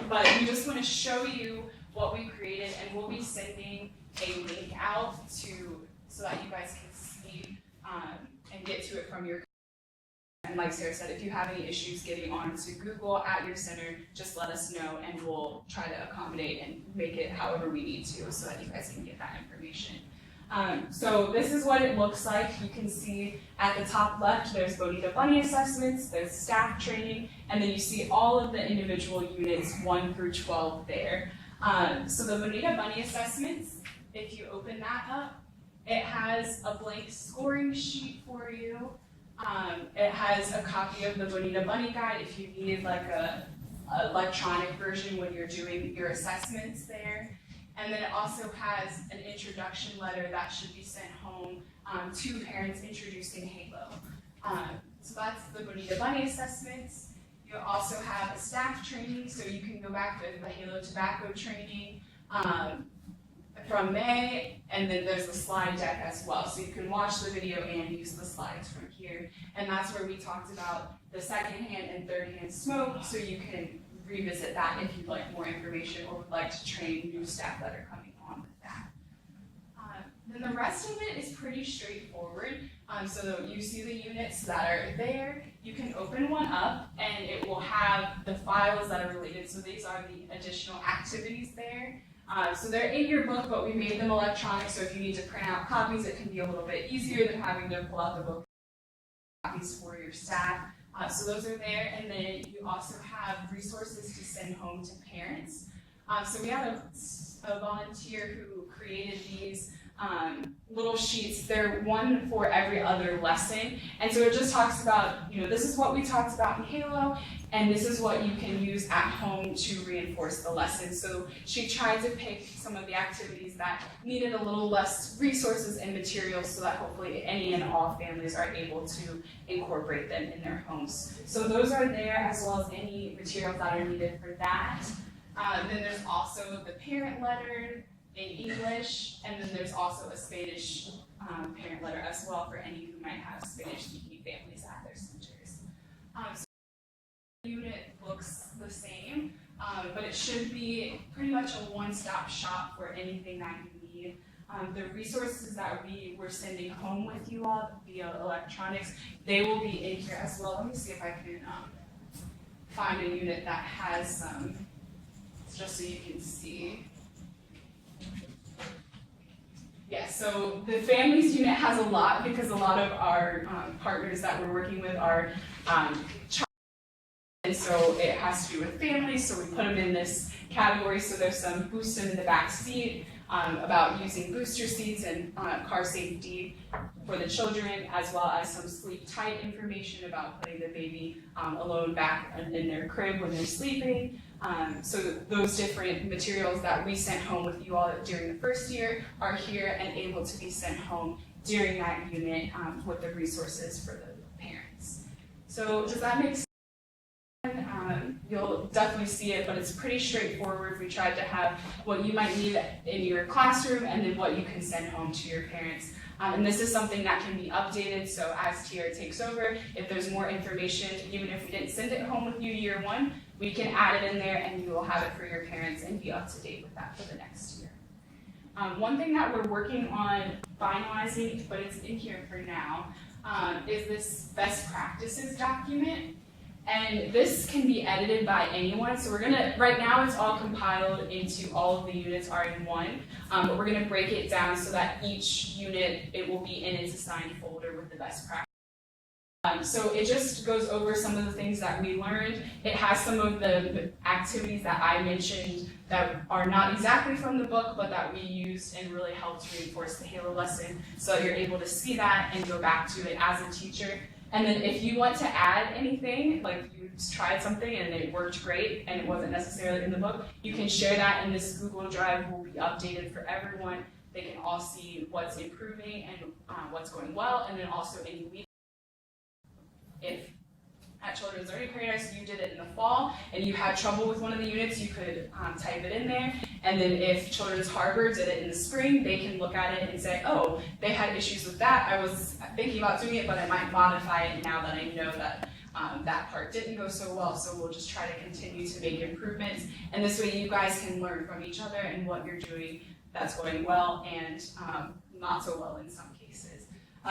But we just want to show you what we created, and we'll be sending a link out so that you guys can see and get to it from your. And like Sarah said, if you have any issues getting onto Google at your center, just let us know and we'll try to accommodate and make it however we need to so that you guys can get that information. So this is what it looks like. You can see at the top left, there's Bonita Bunny assessments, there's staff training, and then you see all of the individual units 1 through 12 there. So the Bonita Bunny assessments, if you open that up, it has a blank scoring sheet for you. It has a copy of the Bonita Bunny guide if you needed like a electronic version when you're doing your assessments there. And then it also has an introduction letter that should be sent home to parents introducing Halo. So that's the Bonita Bunny assessments. You also have a staff training, so you can go back to the Halo tobacco training from May, and then there's the slide deck as well. So you can watch the video and use the slides from here. And that's where we talked about the secondhand and third-hand smoke, so you can revisit that if you'd like more information or would like to train new staff that are coming on with that. Then the rest of it is pretty straightforward. So you see the units that are there. You can open one up and it will have the files that are related. So these are the additional activities there. So they're in your book, but we made them electronic, so if you need to print out copies, it can be a little bit easier than having to pull out the book copies for your staff. So those are there, and then you also have resources to send home to parents. So we had a volunteer who created these little sheets. They're one for every other lesson, and so it just talks about, this is what we talked about in Halo, and this is what you can use at home to reinforce the lesson. So she tried to pick some of the activities that needed a little less resources and materials so that hopefully any and all families are able to incorporate them in their homes. So those are there, as well as any materials that are needed for that. Then there's also the parent letter in English, and then there's also a Spanish parent letter as well for any who might have Spanish-speaking families at their centers. So the unit looks the same, but it should be pretty much a one-stop shop for anything that you need. The resources that we were sending home with you all via electronics, they will be in here as well. Let me see if I can find a unit that has some, just so you can see. Yeah, so the families unit has a lot because a lot of our partners that we're working with are child And so it has to do with families, so we put them in this category. So there's some boosting in the back seat, about using booster seats and car safety for the children, as well as some sleep tight information about putting the baby alone back in their crib when they're sleeping. So those different materials that we sent home with you all during the first year are here and able to be sent home during that unit with the resources for the parents. So does that make sense? You'll definitely see it, but it's pretty straightforward. We tried to have what you might need in your classroom and then what you can send home to your parents. And this is something that can be updated, so as TR takes over, if there's more information, even if we didn't send it home with you year one, we can add it in there and you will have it for your parents and be up to date with that for the next year. One thing that we're working on finalizing, but it's in here for now, is this best practices document. And this can be edited by anyone, so right now it's all compiled into all of the units are in one, but we're gonna break it down so that each unit, it will be in its assigned folder with the best practice. So it just goes over some of the things that we learned. It has some of the activities that I mentioned that are not exactly from the book, but that we used and really helped reinforce the Halo lesson, so that you're able to see that and go back to it as a teacher. And then if you want to add anything, like you tried something and it worked great and it wasn't necessarily in the book, you can share that, and this Google Drive will be updated for everyone. They can all see what's improving and what's going well, and then also any weaknesses. If at Children's Learning Paradise you did it in the fall and you had trouble with one of the units, you could type it in there. And then if Children's Harbor did it in the spring, they can look at it and say, oh, they had issues with that. I was thinking about doing it, but I might modify it now that I know that that part didn't go so well. So we'll just try to continue to make improvements. And this way you guys can learn from each other and what you're doing that's going well and not so well in some cases.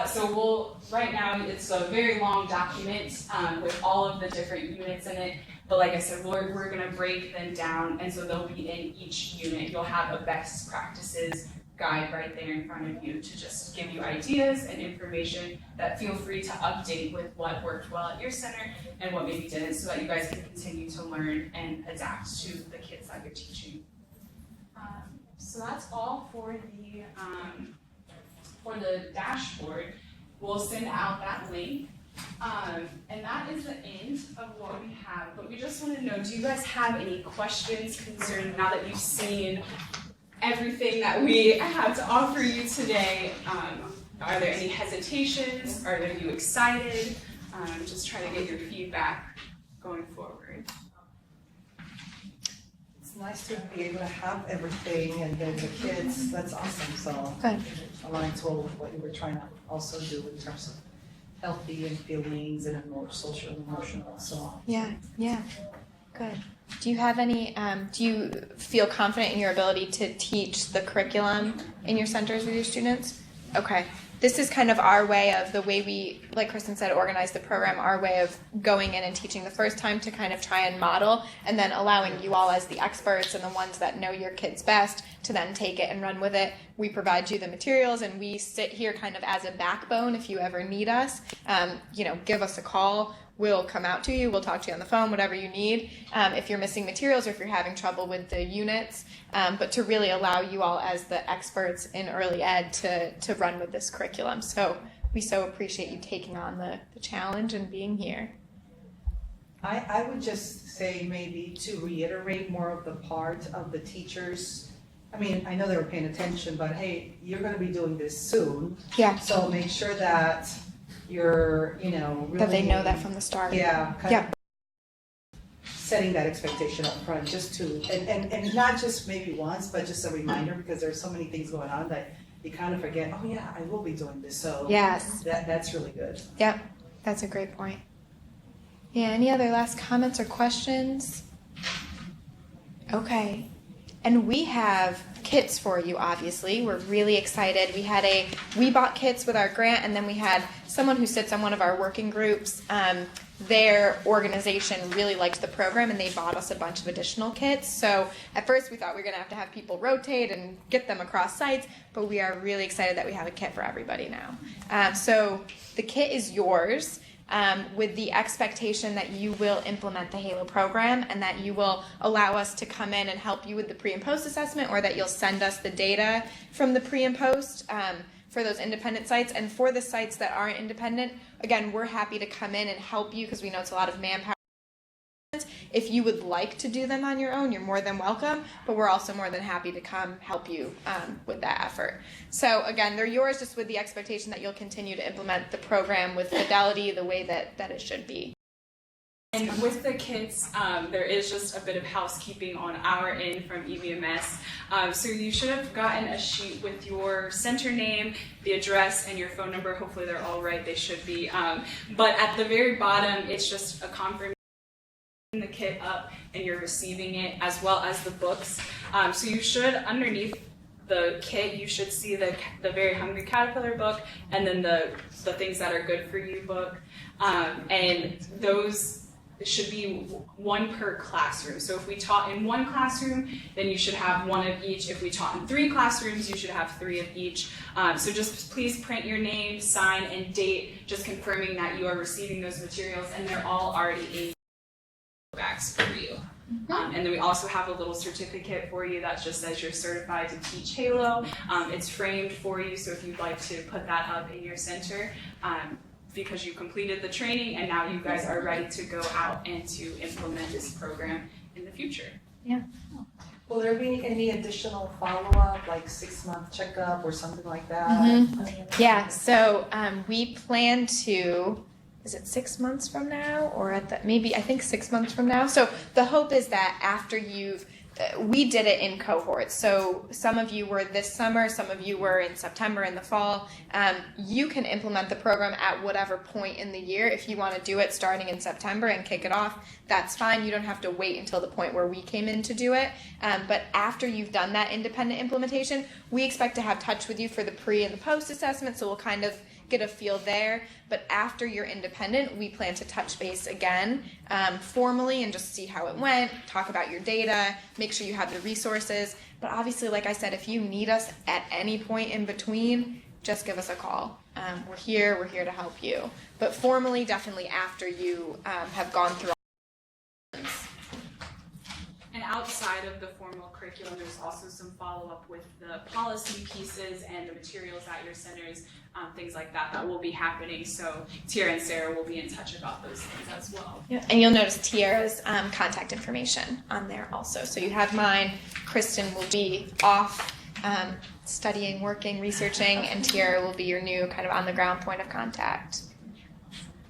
So right now it's a very long document with all of the different units in it, but like I said, we're gonna break them down, and so they'll be in each unit. You'll have a best practices guide right there in front of you to just give you ideas and information that feel free to update with what worked well at your center and what maybe didn't, so that you guys can continue to learn and adapt to the kids that you're teaching. So that's all for the dashboard. We'll send out that link. And that is the end of what we have. But we just want to know, do you guys have any questions concerning, now that you've seen everything that we have to offer you today? Are there any hesitations? Are you excited? Just try to get your feedback going forward. It's nice to be able to have everything, and then the kids, that's awesome, so. Good. Aligns well with what you were trying to also do in terms of healthy and feelings and more social and emotional, so. Yeah, good. Do you have any, do you feel confident in your ability to teach the curriculum in your centers with your students? Okay. This is kind of our way of the way we, like Kristen said, organize the program, our way of going in and teaching the first time to kind of try and model, and then allowing you all as the experts and the ones that know your kids best to then take it and run with it. We provide you the materials, and we sit here kind of as a backbone if you ever need us. Give us a call. We'll come out to you. We'll talk to you on the phone, whatever you need. If you're missing materials or if you're having trouble with the units, but to really allow you all as the experts in early ed to run with this curriculum. So we so appreciate you taking on the challenge and being here. I would just say maybe to reiterate more of the part of the teachers. I mean, I know they were paying attention, but hey, you're gonna be doing this soon. Yeah. So make sure that you're, really. That they know that from the start. Yeah. Setting that expectation up front, just to, and not just maybe once, but just a reminder, because there's so many things going on that you kind of forget, oh yeah, I will be doing this, so. Yes. That's really good. Yep, that's a great point. Yeah, any other last comments or questions? Okay. And we have kits for you, obviously. We're really excited. We bought kits with our grant, and then we had someone who sits on one of our working groups. Their organization really liked the program, and they bought us a bunch of additional kits. So at first we thought we were going to have people rotate and get them across sites, but we are really excited that we have a kit for everybody now. So the kit is yours. with the expectation that you will implement the HALO program and that you will allow us to come in and help you with the pre and post assessment, or that you'll send us the data from the pre and post for those independent sites. And for the sites that aren't independent, again, we're happy to come in and help you because we know it's a lot of manpower. If you would like to do them on your own, you're more than welcome, but we're also more than happy to come help you with that effort. So again, they're yours, just with the expectation that you'll continue to implement the program with fidelity the way that it should be. And with the kits, there is just a bit of housekeeping on our end from EVMS. So you should have gotten a sheet with your center name, the address, and your phone number. Hopefully they're all right, they should be. But at the very bottom, it's just a confirmation the kit up and you're receiving it, as well as the books. So you should, underneath the kit, you should see the Very Hungry Caterpillar book, and then the Things That Are Good For You book. And those should be one per classroom. So if we taught in one classroom, then you should have one of each. If we taught in 3 classrooms, you should have 3 of each. So just please print your name, sign, and date, just confirming that you are receiving those materials, and they're all already in bags for you. And then we also have a little certificate for you that just says you're certified to teach HALO. It's framed for you, so if you'd like to put that up in your center, because you completed the training and now you guys are ready to go out and to implement this program in the future. Yeah. Will there be any additional follow-up, like 6-month checkup or something like that? Yeah, so we plan to, is it 6 months from now, or I think 6 months from now. So the hope is that after we did it in cohorts. So some of you were this summer, some of you were in September, in the fall. You can implement the program at whatever point in the year. If you want to do it starting in September and kick it off, that's fine. You don't have to wait until the point where we came in to do it. But after you've done that independent implementation, we expect to have touch with you for the pre and the post assessment. So we'll kind of get a feel there. But after you're independent, we plan to touch base again formally and just see how it went, talk about your data, make sure you have the resources. But obviously, like I said, if you need us at any point in between, just give us a call. We're here to help you. But formally, definitely after you have gone through. And outside of the formal curriculum, there's also some follow-up with the policy pieces and the materials at your centers, things like that will be happening. So Tiara and Sarah will be in touch about those things as well. Yeah. And you'll notice Tiara's contact information on there also. So you have mine. Kristen will be off studying, working, researching, and Tiara will be your new kind of on-the-ground point of contact.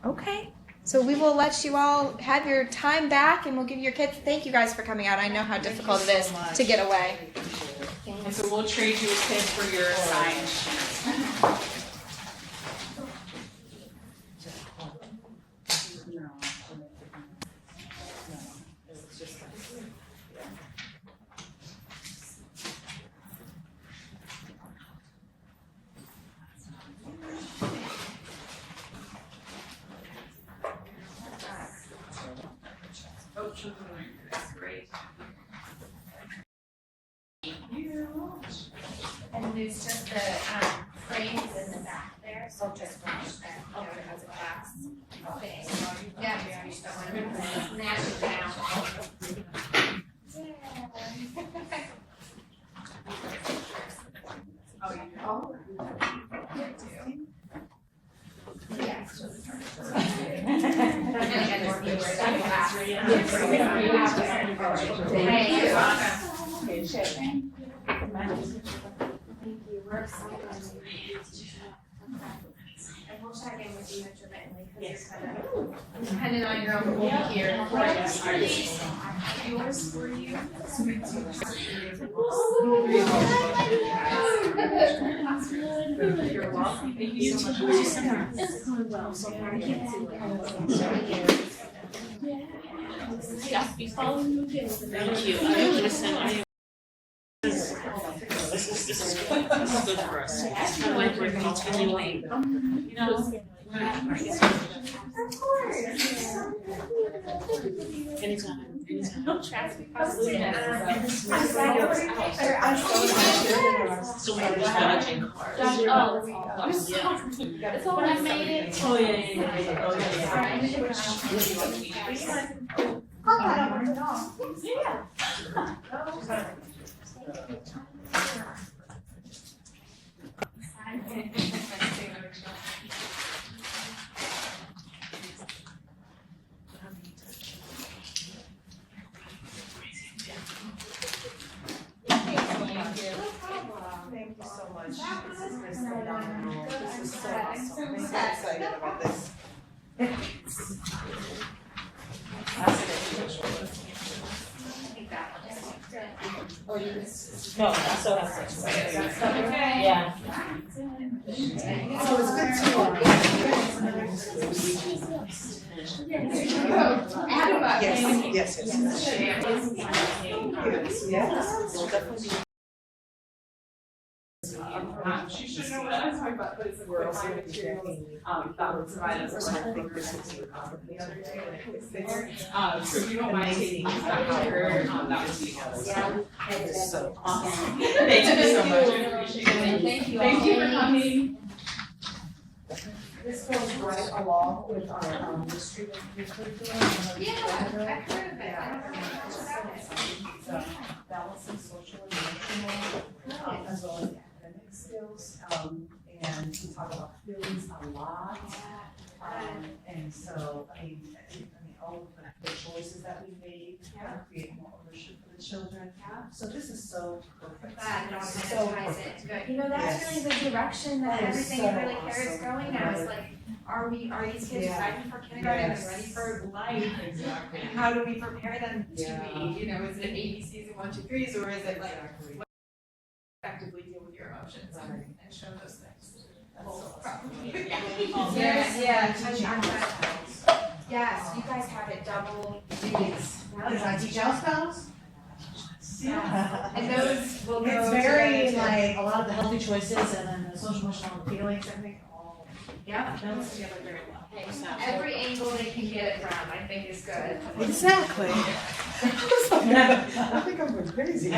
Okay. So we will let you all have your time back, and we'll give your kids. Thank you guys for coming out. I know how difficult it is to get away. And so we'll trade you a kit for your science. That's great. And there's just the frames in the back there, so just finish that. Okay, as a class. Okay. Yeah, snatch it down. Oh, yeah. We're excited. And we'll check in with you intermittently because you're kind of dependent on your own week here. Yours for you. You're welcome. Thank you so much. It's going well so far. I can't see yeah, be following you again. Thank you. I'm gonna send this is good. This is good for us. It's kind of like we're continuing, you know. Anytime. No traffic. Possibly. So we're just dodging cars. I'm sorry. It's all I made it. Oh, yeah. Thank you so much. This is phenomenal. This is so awesome. I'm so excited about this. No, that's so that's yeah. So it's good to. Yes. Yes. We'll definitely be. She should know what I'm talking about, but it's a quick time materials, that would provide us with my fingers the other day when it was there. So if you don't mind taking these back here, that would be awesome. It's so awesome. Thank you so much, I appreciate it. Thank you. Thank you for coming. This goes right along with our district curriculum. Yeah, I've heard of it. I don't know much about it. So balancing social and emotional, as well as academic skills, and we talk about feelings a lot. And so, I mean, all of the choices that we made, create more ownership for the children. So this is so perfect. Glad it all So kind of ties perfect. in. Good. You know, that's Yes. really the direction that That is everything so in Really Care is awesome. going now. Is like, are these kids Yeah. ready for kindergarten Yes. and ready for life? Exactly. And how do we prepare them to Yeah. be? You know, is it ABCs and 1, 2, 3s, or is it like Exactly. effectively deal with your emotions and show those things? That's so awesome. Probably. Yeah. Yes, you guys have it double duties. Does I teach house spells? And those will go It's very to like a lot of the healthy choices and then the social emotional feelings, everything all melts together very well. every angle they can get it from, I think is good. Exactly. I think I'm going crazy.